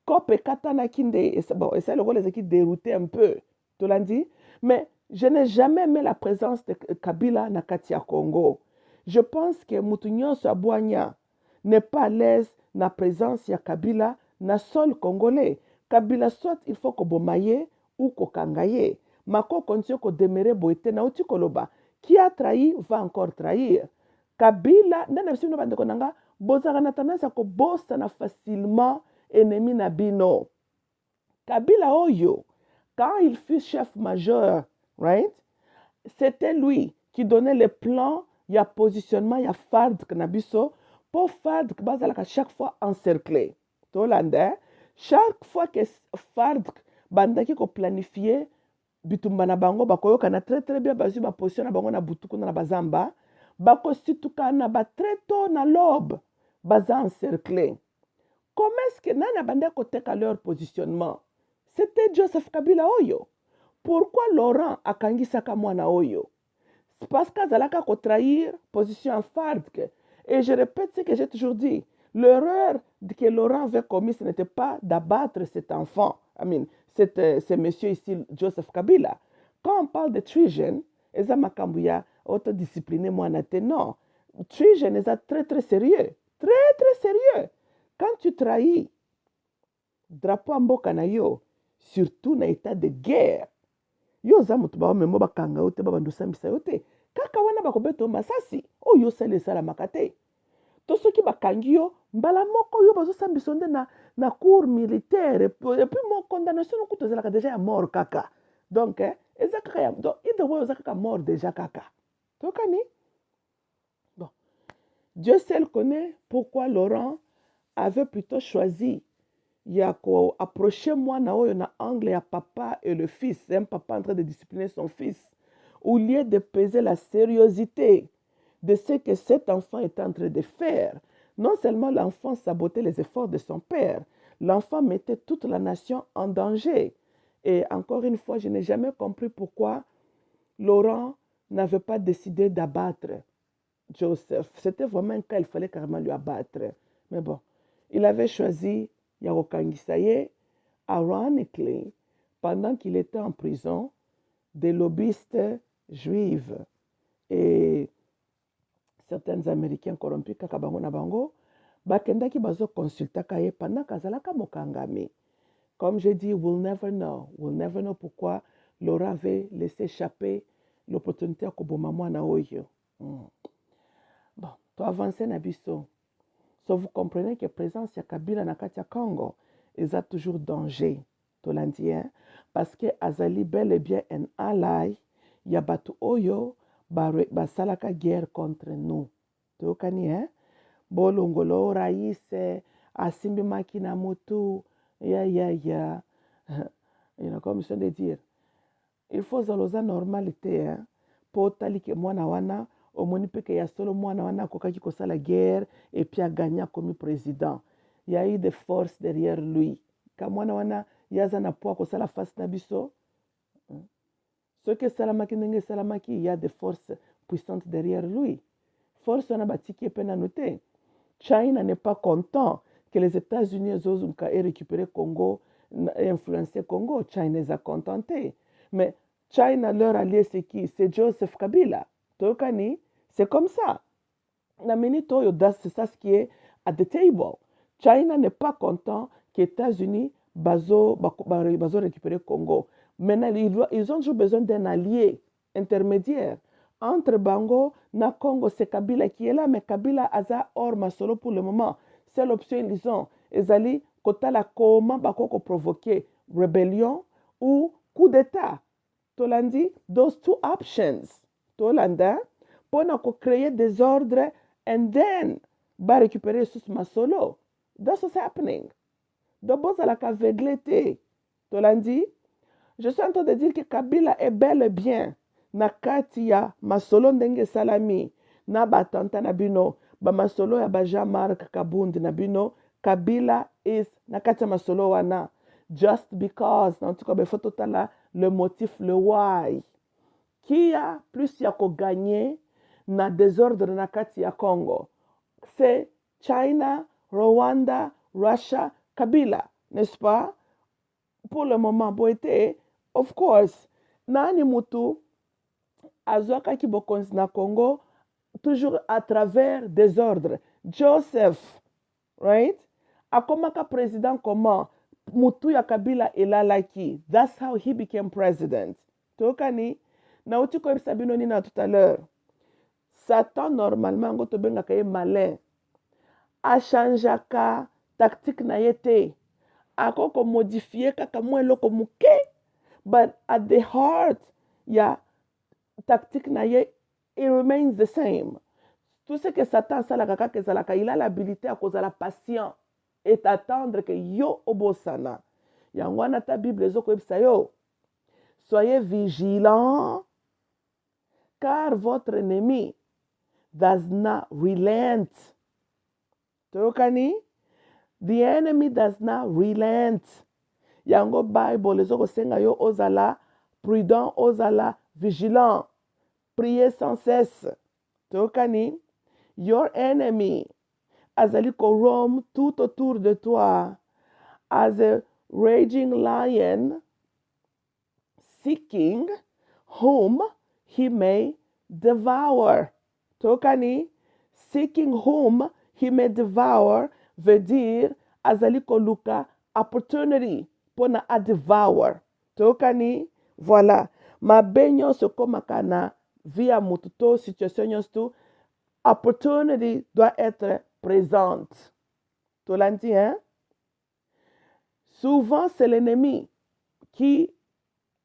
Kope Katana Kinde, bon, et ça le rôle qui déroutait un peu, tolandi, mais je n'ai jamais aimé la présence de Kabila na Katia Congo. Je pense que Moutounion Sabouania n'est pas à l'aise na présence ya Kabila na sol congolais. Kabila soit il faut ko bomaye ou ko kangaye. Mako continue ko demeurer boite na uti koloba. Qui a trahi va encore trahir. Kabila ndana bisino bande konanga bozaka na tendance ko bossa na facilement ennemi na bino. Kabila Oyo, quand il fut chef major, right? C'était lui qui donnait les plans, il y a positionnement, il y a FARDC na biso pour FARDC bazalaka chaque fois encerclé. Tolanda, chaque fois que FARDC bandaki ko planifier bitumba na bango bakoyoka na très très bien bazwi ba position na bango na butuku na bazamba bakosituka na ba très tôt na l'aube baza encerclé. Comment est-ce que nana bande koteka leur positionnement? C'était Joseph Kabila Oyo. Pourquoi Laurent akangisaka mwana Oyo? C'est parce qu'azalaka ko trahir position en FARDC. Et je répète ce que j'ai toujours dit. L'erreur que Laurent avait commise, ce n'était pas d'abattre cet enfant. Ce monsieur ici, Joseph Kabila. Quand on parle de treason, Eza Makambuya, autodiscipliné, moi, non. Treason est très très sérieux. Très, très sérieux. Quand tu trahis drapeau mboka na yo, surtout na état de guerre, yo oza moto bamema bakanga yo te babandosambisa yo te kaka wana bakobeta yo masasi oyo osala esalamaka te. To soki bakangi yo mbala moko yo bazosambisa yo nde na cour militaire epuis mo condamnation no kutu ezalaka deja ya mort kaka. Donc eza kaka ya either way oza kaka mort deja kaka. Tokani? Bon. Dieu seul connaît pourquoi Laurent avait plutôt choisi ya approcher mwana oyo na angle ya papa et le fils. C'est un papa en train de discipliner son fils. Au lieu de peser la sérieuxité de ce que cet enfant est en train de faire. Non seulement l'enfant sabotait les efforts de son père, l'enfant mettait toute la nation en danger. Et encore une fois, je n'ai jamais compris pourquoi Laurent n'avait pas décidé d'abattre Joseph. C'était vraiment un cas, il fallait carrément lui abattre. Mais bon, il avait choisi Yarokangisaye, ironically, pendant qu'il était en prison, des lobbyistes juifs et certains Américains corrompus kaka bango na bango bakendaki bazo consultaka ye pendant kazalaka mokangami. Comme je dis, we'll never know pourquoi Laura avait laissé échapper l'opportunité ya koboma mwana oyo. Bon, to avancer na biso. So vous comprenez que présence ya Kabila na kati ya Congo eza toujours danger to l'indien parce que azali bel et bien un ally ya batu oyo basalaka guerre contre nous. Tokani bolongolo raïs asimbi maki na motu ya comme je viens de dire, il faut zaloza normalité po tali ke mwana wana omoni pe ke ya solo mwana wana akokaki kosala guerre et puis agagna comme président. Il y a eu des forces derrière lui. Ka mwana wana yaza na po kosala face na biso. Ce que salamaki ndenge salamaki, il y a des forces puissantes derrière lui. Force wana batiki pe na noté. China n'est pas content que les États-Unis aient récupéré Congo, influencé Congo. China est contenté. Mais China, leur allié, c'est qui? C'est Joseph Kabila. Tokani, c'est comme ça. C'est ça ce qui est at the table. China n'est pas content que les États-Unis bazo récupérer Congo. Maintenant, ils ont toujours besoin d'un allié intermédiaire. Entre Bango na Congo, c'est Kabila qui est là, mais Kabila a hors masolo pour le moment. C'est l'option ils ont. Ils allaient kotala comment bakoko provoquer rébellion ou coup d'état. Tolandi, those two options. Tolanda, pour créer des ordres and then ba récupérer sous masolo. That's what's happening. Donc, bon, ça la aveuglé. Tolandi, je suis en train de dire que Kabila est bel et bien na kati ya masolo ndenge salami na batanta na bino ba masolo ya ba Jean-Marc Kabundi na bino. Kabila is na kati ya masolo wana just because en tout cas il faut totala le motif, le why qui a plus ya ko gagner na désordre na kati ya Congo, c'est China, Rwanda, Russia, Kabila, n'est-ce pas? Pour le moment boité, of course nani mutu azwakaki bokonzi na Congo toujours à travers des ordres. Joseph, right? Akomaka président comment? Mutu ya Kabila elalaki. That's how he became president. Tokani, na uti ko sabino nina tout à l'heure. Satan normalement ngoto bengaka ye malin. Achangeaka tactique na yete. Akoko modifier kaka mweloko muke. But at the heart, ya tactique na ye, it remains the same. Tout ce que Satan salaka kaka ezalaka, il a l'habilité à cause la patient et attendre que yo obosana. Yangwana ta Bible ezoko ebisa yo. Soyez vigilants, car votre ennemi does not relent. Tokani? The enemy does not relent. Yango Bible ezoko senga yo ozala prudent, ozala vigilant. Priez sans cesse. Tokani? Your enemy azali roam tout autour de toi as a raging lion seeking whom he may devour. Tokani? Seeking whom he may devour veut dire azali koluka opportunity pona a devour. Tokani, voilà. Mabe nyonso komaka na via mutu to situation nyonso tu, opportunity doit être présente. Tolandi, hein? Souvent, c'est l'ennemi qui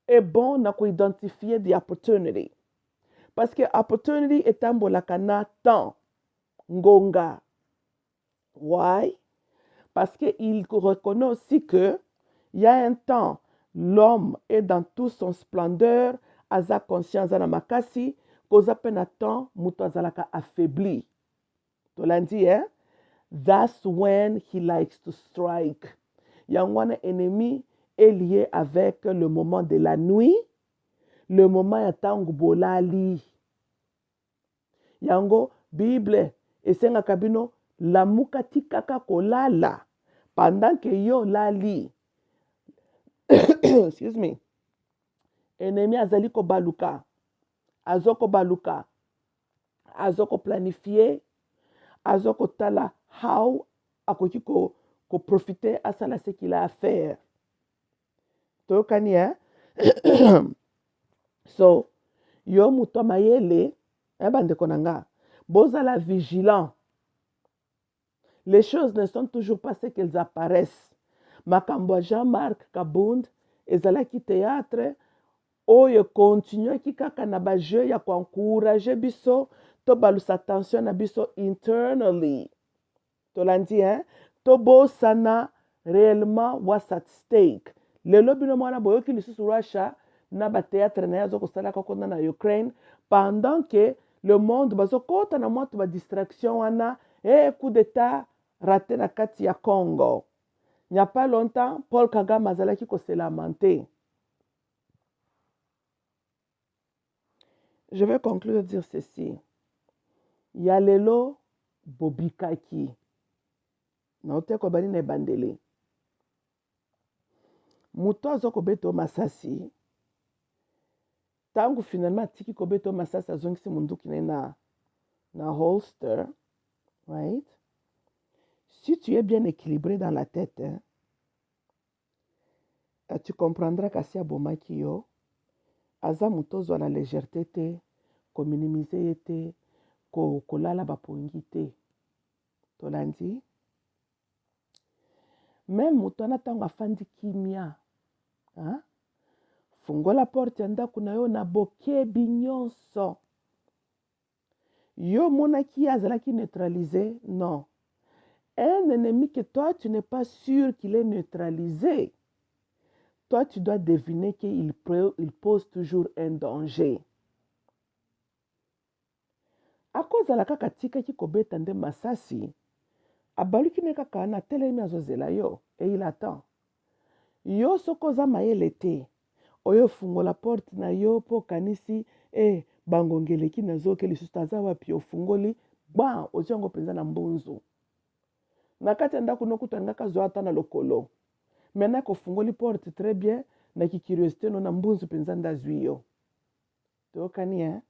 est bon à identifier des opportunités. Parce que opportunity est un bolakana temps, ngonga. Why? Parce qu'il reconnaît aussi que il y a un temps, l'homme est dans toute son splendeur, a sa conscience à makasi, cause peine temps, muto azalaka affaibli. Tolandi, hein? That's when he likes to strike. Yangwana ennemi est lié avec le moment de la nuit, le moment ya tangu bolali. Yango Bible esengaka bino lamuka tikaka kolala pendant que yo lali. Excuse me. Ennemi azali ko baluka, azoko baluka, azoko planifier, azoko tala how akoki ko profiter asala ce qu'il a à faire. Tokani, hein? So, yo muto mayele, bandeko nanga, bozala vigilant. Les choses ne sont toujours pas ce qu'elles apparaissent. Makambo Jean-Marc Kabound, ezalaki théâtre, oyo continue kikaka na ba jeu ya ko encourager biso, to balusa attention na biso internally. Tolandi, hein? To bosana réellement what's at stake. Lelo bino mwana boyoki lisusu Russia na ba théâtre na yazo kosala kokona na Ukraine pendant que le monde bazokota na moto ba distraction wana coup d'état raté na kati ya Congo. Il n'y a pas longtemps, Paul Kagame azalaki ko se lamenter. Je vais conclure de dire ceci. Ya lelo bobikaki. Na oteko bani na bandele. Muto azoko beto masasi. Tangu finalement tiki ko beto masasi azongisi munduki na holster, right? Si tu es bien équilibré dans la tête, hein, tu comprendras qu'asi abomaki yo, aza muto zwa na légèreté te, ko minimiser te, ko lala bapongi te. Tolandi? Même muto na tango afandi kimia, hein? Fungola porte ya ndako na yo na bokebi nyonso. Yo monaki azalaki neutralisé? Non. Un ennemi que toi, tu n'es pas sûr qu'il est neutralisé. Toi, tu dois deviner qu'il pose toujours un danger. A cause la kaka tika ki kobeta nde masasi, abaluki ne kaka na telemi azozela yo, et il attend. Yo soko za mayele te, oyo fungola porte na yo po kanisi, bangongeleki na zoke lisusu aza wapi ofungoli, oziango penza na mbunzu. Na kati ya ndako nokuta ngaka zo ata na lokolo. Maintenant kofungoli porte très bien, na ki curiosité no na mbunzu penza ndazwi yo. Tokani, hein?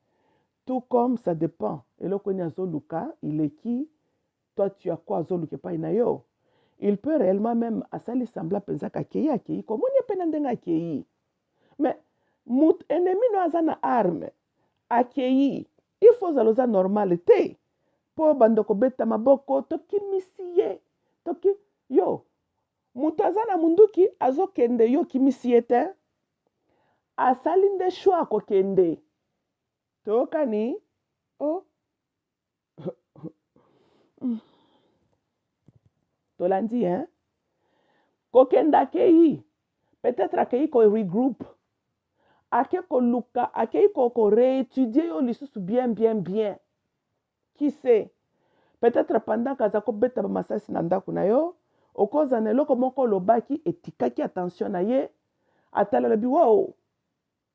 Tout comme ça dépend. Eloko ni azoluka, il est qui? Toi tu as quoi azoluke pa ina yo? Il peut réellement même asali sembla penza akei, comme on y pena ndenga akei. Mais mut ennemi no azana arme, akei, il faut zaloza normalité. Po bandoko beta maboko, toki misie, toki, yo, mutu azana munduki azokende yo kimisie te, asali nde shwa kokende. Tokani, oh, tolandi, hein? Kokenda akei, peut-être akei ko regroupe, ake ko luka, akei ko réétudier yo lisusu bien. Qui sait? Peut-être pendant kazako beta ba masasi na ndako na yo, okoza na eloko moko lobaki etikaki attention na ye, atala lobi wow.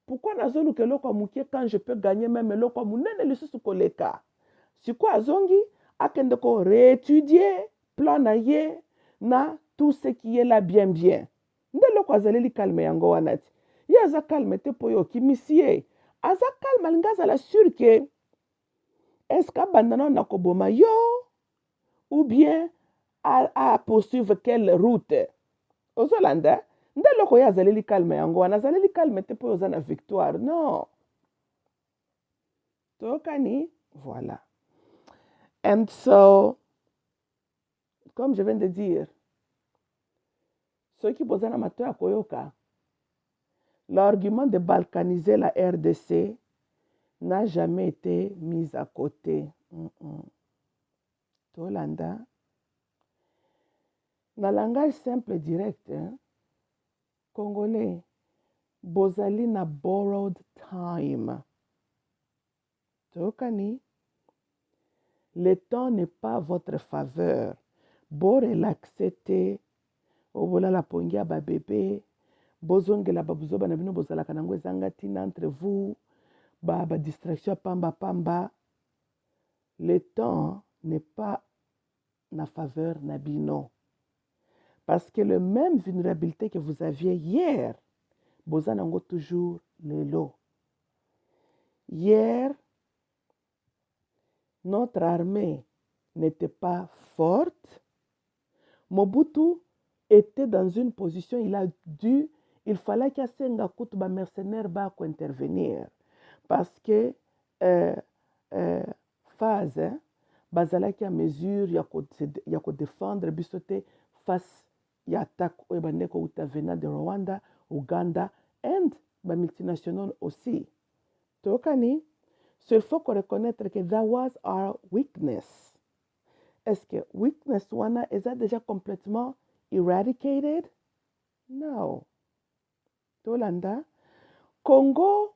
Pourquoi nazoluka eloko amukie quand je peux gagner même eloko amunene lisusu koleka? Siko azongi akende ko réétudier plan na ye na tout ce qui est là bien. Nde loko azaleli calme yango wanati. Ye aza calme te po yo kimisie. Aza calme alinga azala sûr que est-ce que bandana na koboma yo ou bien à poursuivre quelle route. Ozolanda, ndaloko ya azaleli calme yango wana azaleli calme te po oza na victoire. Non. Tokani, voilà. And so, comme je viens de dire, ceux qui posent un amateur à Koyoka, l'argument de balkaniser la RDC n'a jamais été mis à côté. Tolanda. Dans le langage simple et direct, congolais, bozali na borrowed time. Tokani. Le temps n'est pas à votre faveur. Bo relaxer te, obola la pongia ba bébé, bozongela ba buzoba na bino bozala kanango ezanga tina entre vous, ba distraction pamba pamba. Le temps n'est pas na faveur na bino. Parce que le même vulnérabilité que vous aviez hier, bozanango toujours lelo. Hier, notre armée n'était pas forte. Mobutu était dans une position, il fallait qu'il y ait un mercenaire qui intervenir. Parce que phase, bazalaki à mesure, il y a que défendre, bisote face à l'attaque venant de Rwanda, Ouganda, et les multinationales aussi. Tokani, il faut reconnaître que that was our weakness. Est-ce que weakness wana est déjà complètement eradicated? No. Tolanda, Congo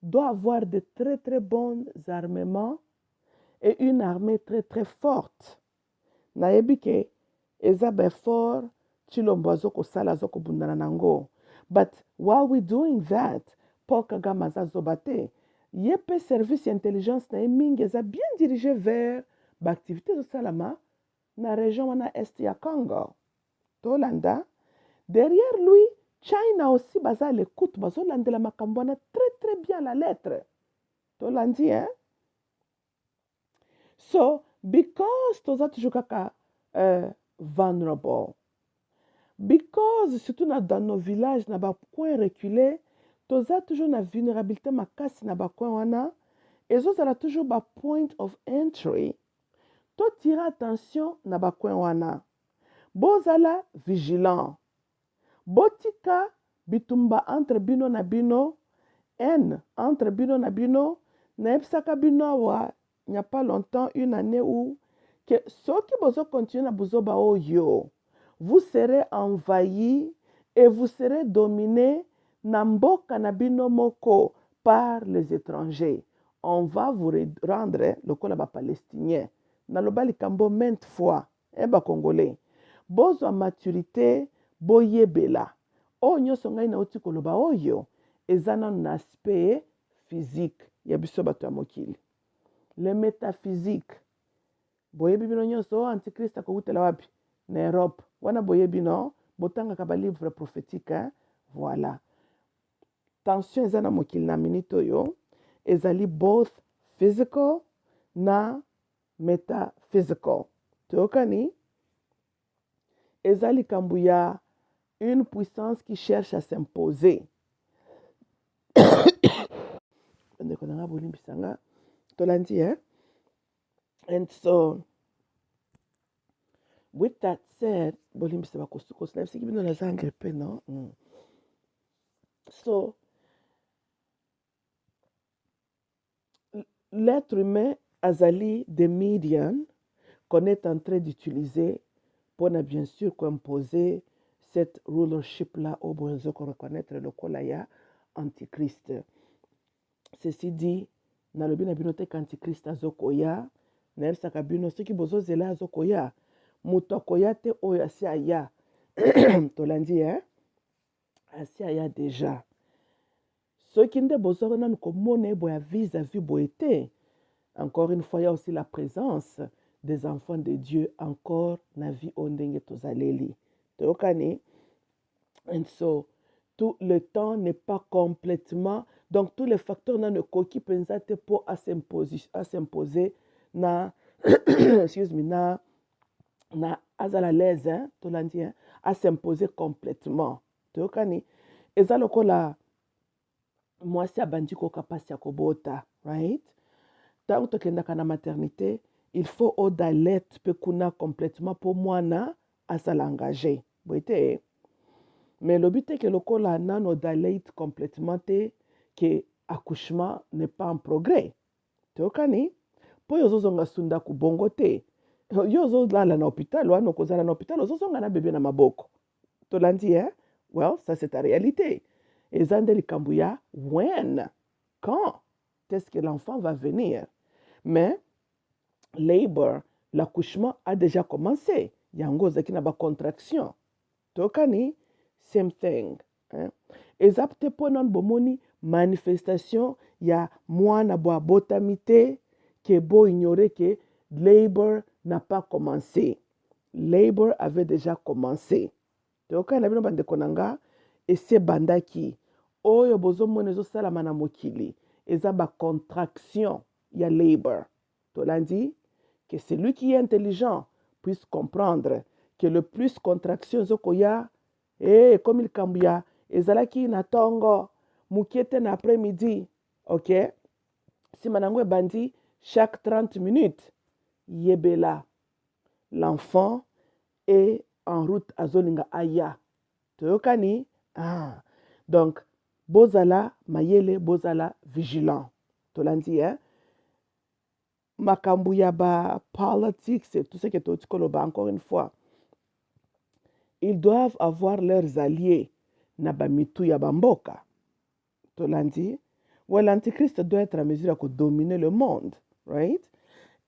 doit avoir de très très bons armements et une armée très très forte. Nayebi ke eza fort chilombo azoko sala azoko bundana nango. But while we doing that, Paul Kagame azazobate, yepe service intelligence na mingi eza bien dirigé vers l'activité de Salama na région wana est ya Congo. Tolanda, derrière lui, China aussi baza l'écoute, bazo landela makambo wana très très bien la lettre. Tolandi, hein? So, because toza toujours kaka vulnerable, because surtout dans nos villages, na ba coin reculé, toza toujours na vulnérabilité makasi na ba coin wana, ezozala toujours ba point of entry. To tira attention na ba coin wana. Bozala vigilant. Botika bitumba entre bino na bino, entre bino na bino, na epsaka bino wa, il n'y a pas longtemps, une année où, que ceux qui vont continuer à buzoba oyo, vous serez envahis et vous serez dominés na mboka na bino moko par les étrangers. On va vous rendre le col palestinien. Na loba likambo maintes fois, ba congolais. Bozo a maturité, boyebela. O nyonso ngai na oti koloba oyo, ezana un aspect physique ya biso bato ya mokili. Le métaphysique. Boyebi bino nyonso antichrist akokutela wapi? Na Europe. Wana boyebi no, botanga ba livre prophétique, hein? Voilà. Tension ezana mokili na minute oyo, ezali both physical na metaphysical. Tokani? Ezali kambuya une puissance qui cherche à s'imposer. And so, with that said, so, l'être humain azali des médias qu'on est en train d'utiliser pour bien sûr imposer cette rulership-là au besoin qu'on reconnaître le kolaya antichrist. Ceci dit, na lobi na bino te antichrist azokoya, na elsaka bino soki bozozela azokoya, moto akoya te oyo asi aya. Tolandi, hein? Asi aya déjà. Soki nde bozoko nanu komona boya vis-à-vis boete. Encore une fois, il y a aussi la présence des enfants de Dieu encore na vie ondenge tozaleli. Tokani? And so, tout le temps n'est pas complètement, donc tous les facteurs ne coquillent pas pour à s'imposer na excuse me na na azala l'aise hein, tolandi hein, à s'imposer complètement toyokani eza lokola mwasi abandi koyoka mpasi ya kobota right ntango tokendaka na maternité il faut eau d'alerte mpe kuna complètement mpo mwana azala engagé boye te mais elobi te ke lokola nano d'alerte complètement te ke accouchement n'est pas en progrès toyokani mpo oyo ozozonga sundaku bongo te yo ozolala na hôpital wana okozala na hôpital ozozonga na bebe na maboko tolandi hein? Well, ça c'est ta réalité eza nde likambo ya when quand est-ce que l'enfant va venir mais labor l'accouchement a déjà commencé yango ozalaki na bacontraction tokani same thing hein? eza te mpo nano bomoni manifestation ya mwana bo abotami te ke boignore ke labor n'a pas commencé labor avait déjà commencé tokani na bino bandeko na nga esi ebandaki oyo bozomona ezosalama na mokili eza bacontraction ya labor tolandi que celui qui est intelligent puisse comprendre que le plus contraction ezokoya comme likambo ya ezalaki na ntongo mokie te na après-midi ok nsima nango ebandi chaque 30 minutes yebela l'enfant est en route azolinga aya toyokani donc bozala mayele bozala vigilant tolandi hein? Makambo ya ba politics et tout ce que toti koloba encore une fois ils doivent avoir leurs alliés na bamitu ya bamboka tolandi ouais l'antichrist doit être à mesure de dominer le monde right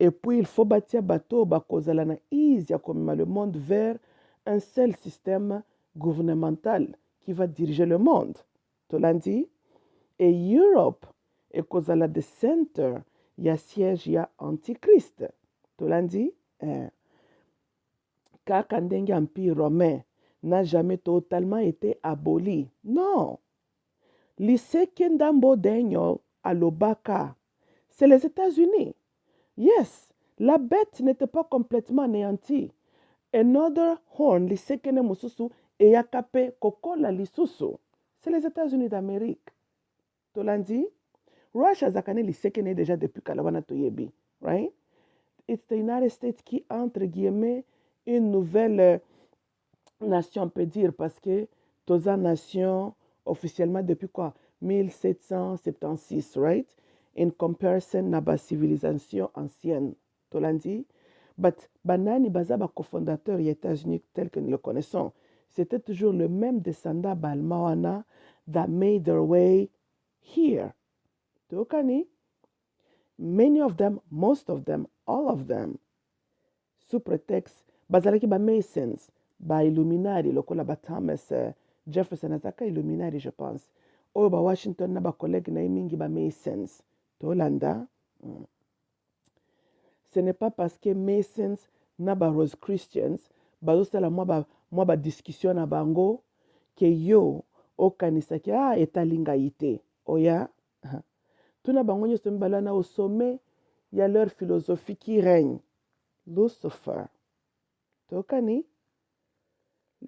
et puis il faut bâtir bateau bakozala na ease ya komema le monde vers un seul système gouvernemental qui va diriger le monde tolandi et Europe ekozala the center ya siège ya antichrist tolandi kaka ndenge empire romain n'a jamais totalement été aboli non liseke ndambo denyo alobaka c'est les États-Unis yes la bête n'était pas complètement anéantie another horn liseke ne mosusu eyaka pe kokola lisusu c'est les États-Unis d'Amérique tolandi Russia zakane liseke ne déjà depuis kala wana toyebi right it's the United States qui entre guillemets une nouvelle nation on peut dire parce que toza nation officiellement depuis quoi 1776 right in comparison na ba civilisation ancienne tolandi but banani baza ba cofondateur ya États-Unis tel que nous le connaissons c'était toujours le même descendant balma wana that made their way here tokani many of them most of them all of them sous prétexte bazalaki ba masons ba illuminati lokola ba Thomas Jefferson azaka illuminati je pense oyo ba Washington na ba collègue na mingi ba masons tolanda ce n'est pas parce que masons na ba Rose Christians bazosala mwa ba discussion na bango ke yo okanisaki etalinga ite oya tuna bango nyonso mibale wana au sommet ya leur philosophie qui règne Lucifer tokani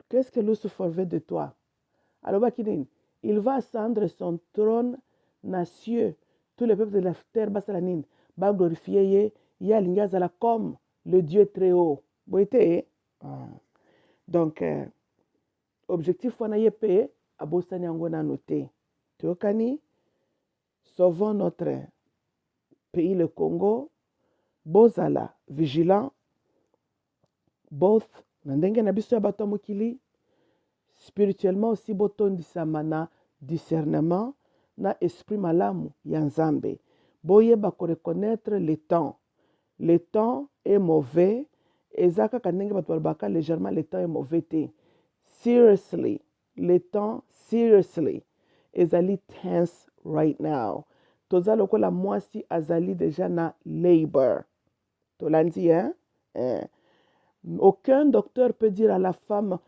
qu'est-ce que Lucifer veut de toi alobaki nini il va ascendre son trône na cieux tous les peuples de la terre basala nini baglorifier ye ye alingi azala comme le Dieu très haut boye te donc objectif wana ye mpe abosani yango nano te toyokani sauvons notre pays le Congo bozala vigilant both na ndenge na biso ya bato ya mokili spirituellement aussi botondisama na discernement na esprit malamu ya nzambe boyeba koreconnaître le temps est mauvais eza kaka ndenge bato balobaka légèrement le temps est mauvais te seriously le temps seriously ezali tense right now toza lokola mwasi azali déjà na labor tolandi hein? Aucun docteur peut dire à la femme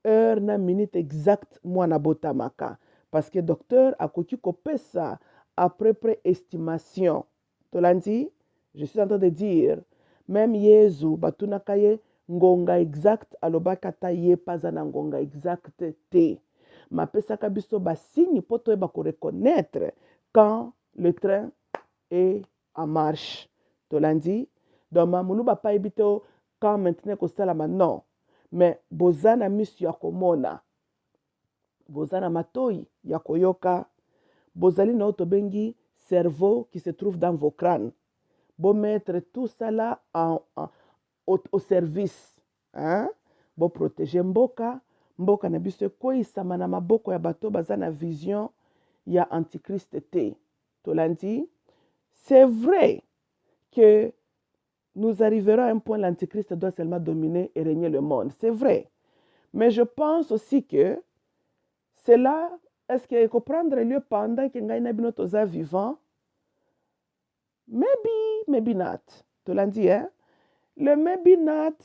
heure na minute exacte mwana botamaka parce que docteur akoki kopesa après estimation tolandi je suis en train de dire même Yesu batunaka ye ngonga exact alobaka ata ye mpe aza na ngonga exact te. Mais apesaka biso basigne mpo toyeba koreconnaître quand le train est en marche. Tolandi. Donc mamulu bapa yebi te quand maintenant kosalama non. Mais boza na misu ya komona. Boza na matoi ya koyoka. Bozali na otobengi cerveau qui se trouve dans vos crânes. Bo mettre tout ça là au service. Hein? Bo protéger mboka. Mboka na biso ekoyisama na maboko ya bato baza na vision ya antichrist te. Tolandi. C'est vrai que nous arriverons à un point où l'antichrist doit seulement dominer et régner le monde. C'est vrai. Mais je pense aussi que cela, est-ce qu'il faut prendre lieu pendant que nous sommes vivants? Maybe not. Tu l'as dit, hein? Le maybe not,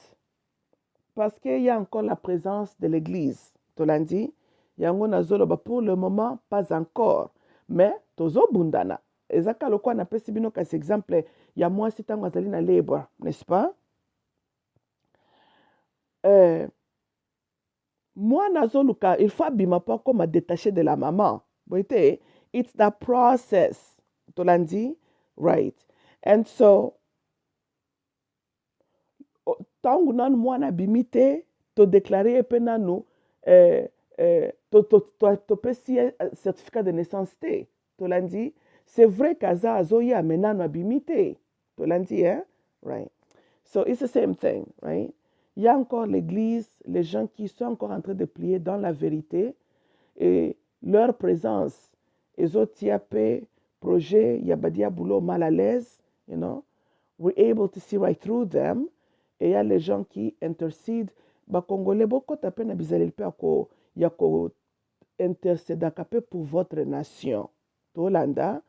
parce qu'il y a encore la présence de l'Église. Tu l'as dit? Pour le moment, pas encore. Mais, tozo bundana. Ezaka loko na pesi bino kasi exemple ya moi si tango azali na labor, n'est-ce pas? Moi nazoluka, il faut abima pas comme détacher de la maman. Boite, it's the process. Tolandi, right? And so tango nanu mwana bimite to déclarer pe nanu to pesi certificat de naissance te. Tolandi. C'est vrai qu'Aza Azoya menano abimite. Tolandi, hein? Right. So it's the same thing, right? Il y a encore l'église, les gens qui sont encore en train de plier dans la vérité et leur présence. Les autres tiapé, projet, yabadia boulot mal à l'aise, you know? We're able to see right through them. Et il y a les gens qui intercèdent. Ba Congolais, beaucoup tapé na bizalil pe ako yako intercéder pour votre nation. Tolanda.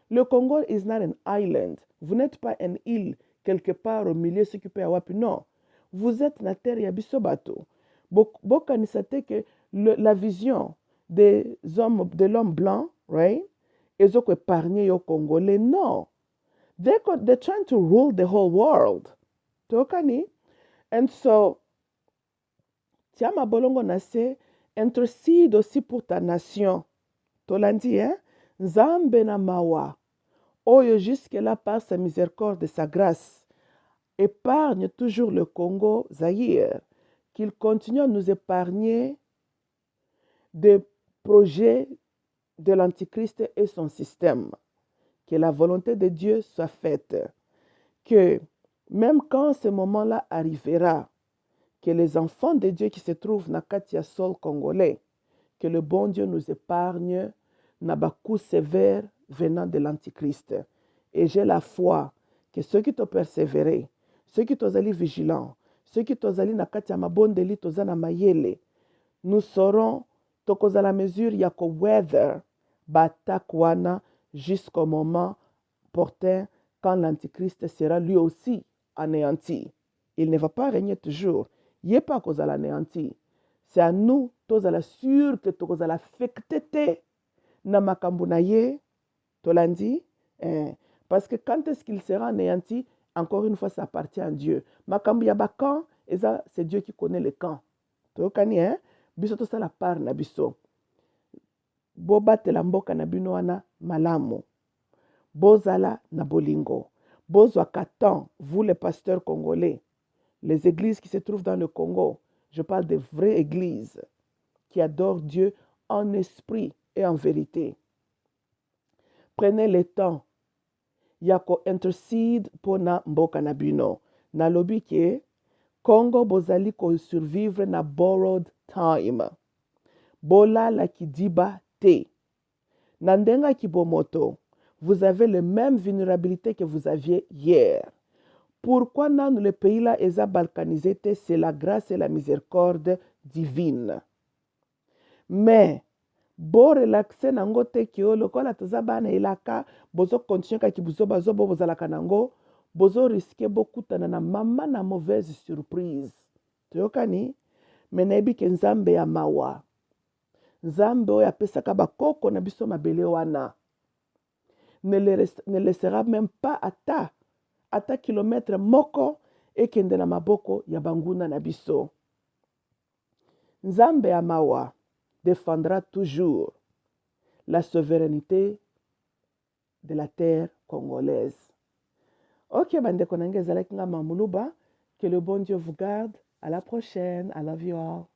Le Congo is not an island. Vous n'êtes pas une île quelque part au milieu ce qui peut avoir. Non. Vous êtes na terre yabisobato. Bokanisate que la vision des hommes, de l'homme blanc, right? Ils ont épargné aux Congolais. Non. They're trying to rule the whole world. Tokani. And so, Tiama Bolongo Nase intercede aussi pour ta nation. Tolandi, hein? Nzambe na mawa. Oyo jusque-là, par sa miséricorde et sa grâce, épargne toujours le Congo, Zaïre, qu'il continue à nous épargner des projets de l'Antichrist et son système. Que la volonté de Dieu soit faite. Que même quand ce moment-là arrivera, que les enfants de Dieu qui se trouvent dans Katia Sol congolais, que le bon Dieu nous épargne n'a pas coup sévère venant de l'Antichrist. Et j'ai la foi que ceux qui t'ont persévéré, ceux qui t'ont allé vigilants, ceux qui t'ont allé na Katia Mabondeli, Tozana Mayele, nous saurons, tokoza la mesure, yako weather, batakwana, jusqu'au moment porté quand l'Antichrist sera lui aussi anéanti. Il ne va pas régner toujours. Il n'est pas cause à l'anéanti. C'est à nous, tous à la sûre que tous à l'affecter. Namakambu na ye, tolandi. Parce que quand est-ce qu'il sera anéanti, encore une fois, ça appartient à Dieu. Makambu yabakan, et ça, c'est Dieu qui connaît le camp. Tokani, hein? Biso to ça la part na biso. Bobate la mboka na binoana malamu. Bozala na bolingo. Bozwa katan, vous les pasteurs congolais. Les églises qui se trouvent dans le Congo, je parle des vraies églises qui adorent Dieu en esprit et en vérité. Prenez le temps. Yako intercede pour na mboka na bino. Na lobi ke Congo bozali ko survivre na borrowed time. Bola la kidiba te. Nandenga kibomoto, vous avez les mêmes vulnérabilités que vous aviez hier. Pourquoi dans le pays-là, ils ont balkanisé, c'est la grâce et la miséricorde divine. Mais, bo relaxe nango te kio, lokola toza bana elaka, bozo continue kaki bozo bazo bo bozalaka nango, bozo risque beaucoup na mama na mauvaise surprise. Toyokani, menebi ke nzambe ya mawa. Nzambe oyo apesaka bakoko na biso mabele wana. Ne laissera même pas ata kilomètre moko ekende na maboko ya banguna na biso. Nzambe ya mawa défendra toujours la souveraineté de la terre congolaise. Ok, bandeko nange ezalaki nga mamuluba. Que le bon Dieu vous garde. À la prochaine. I love you all.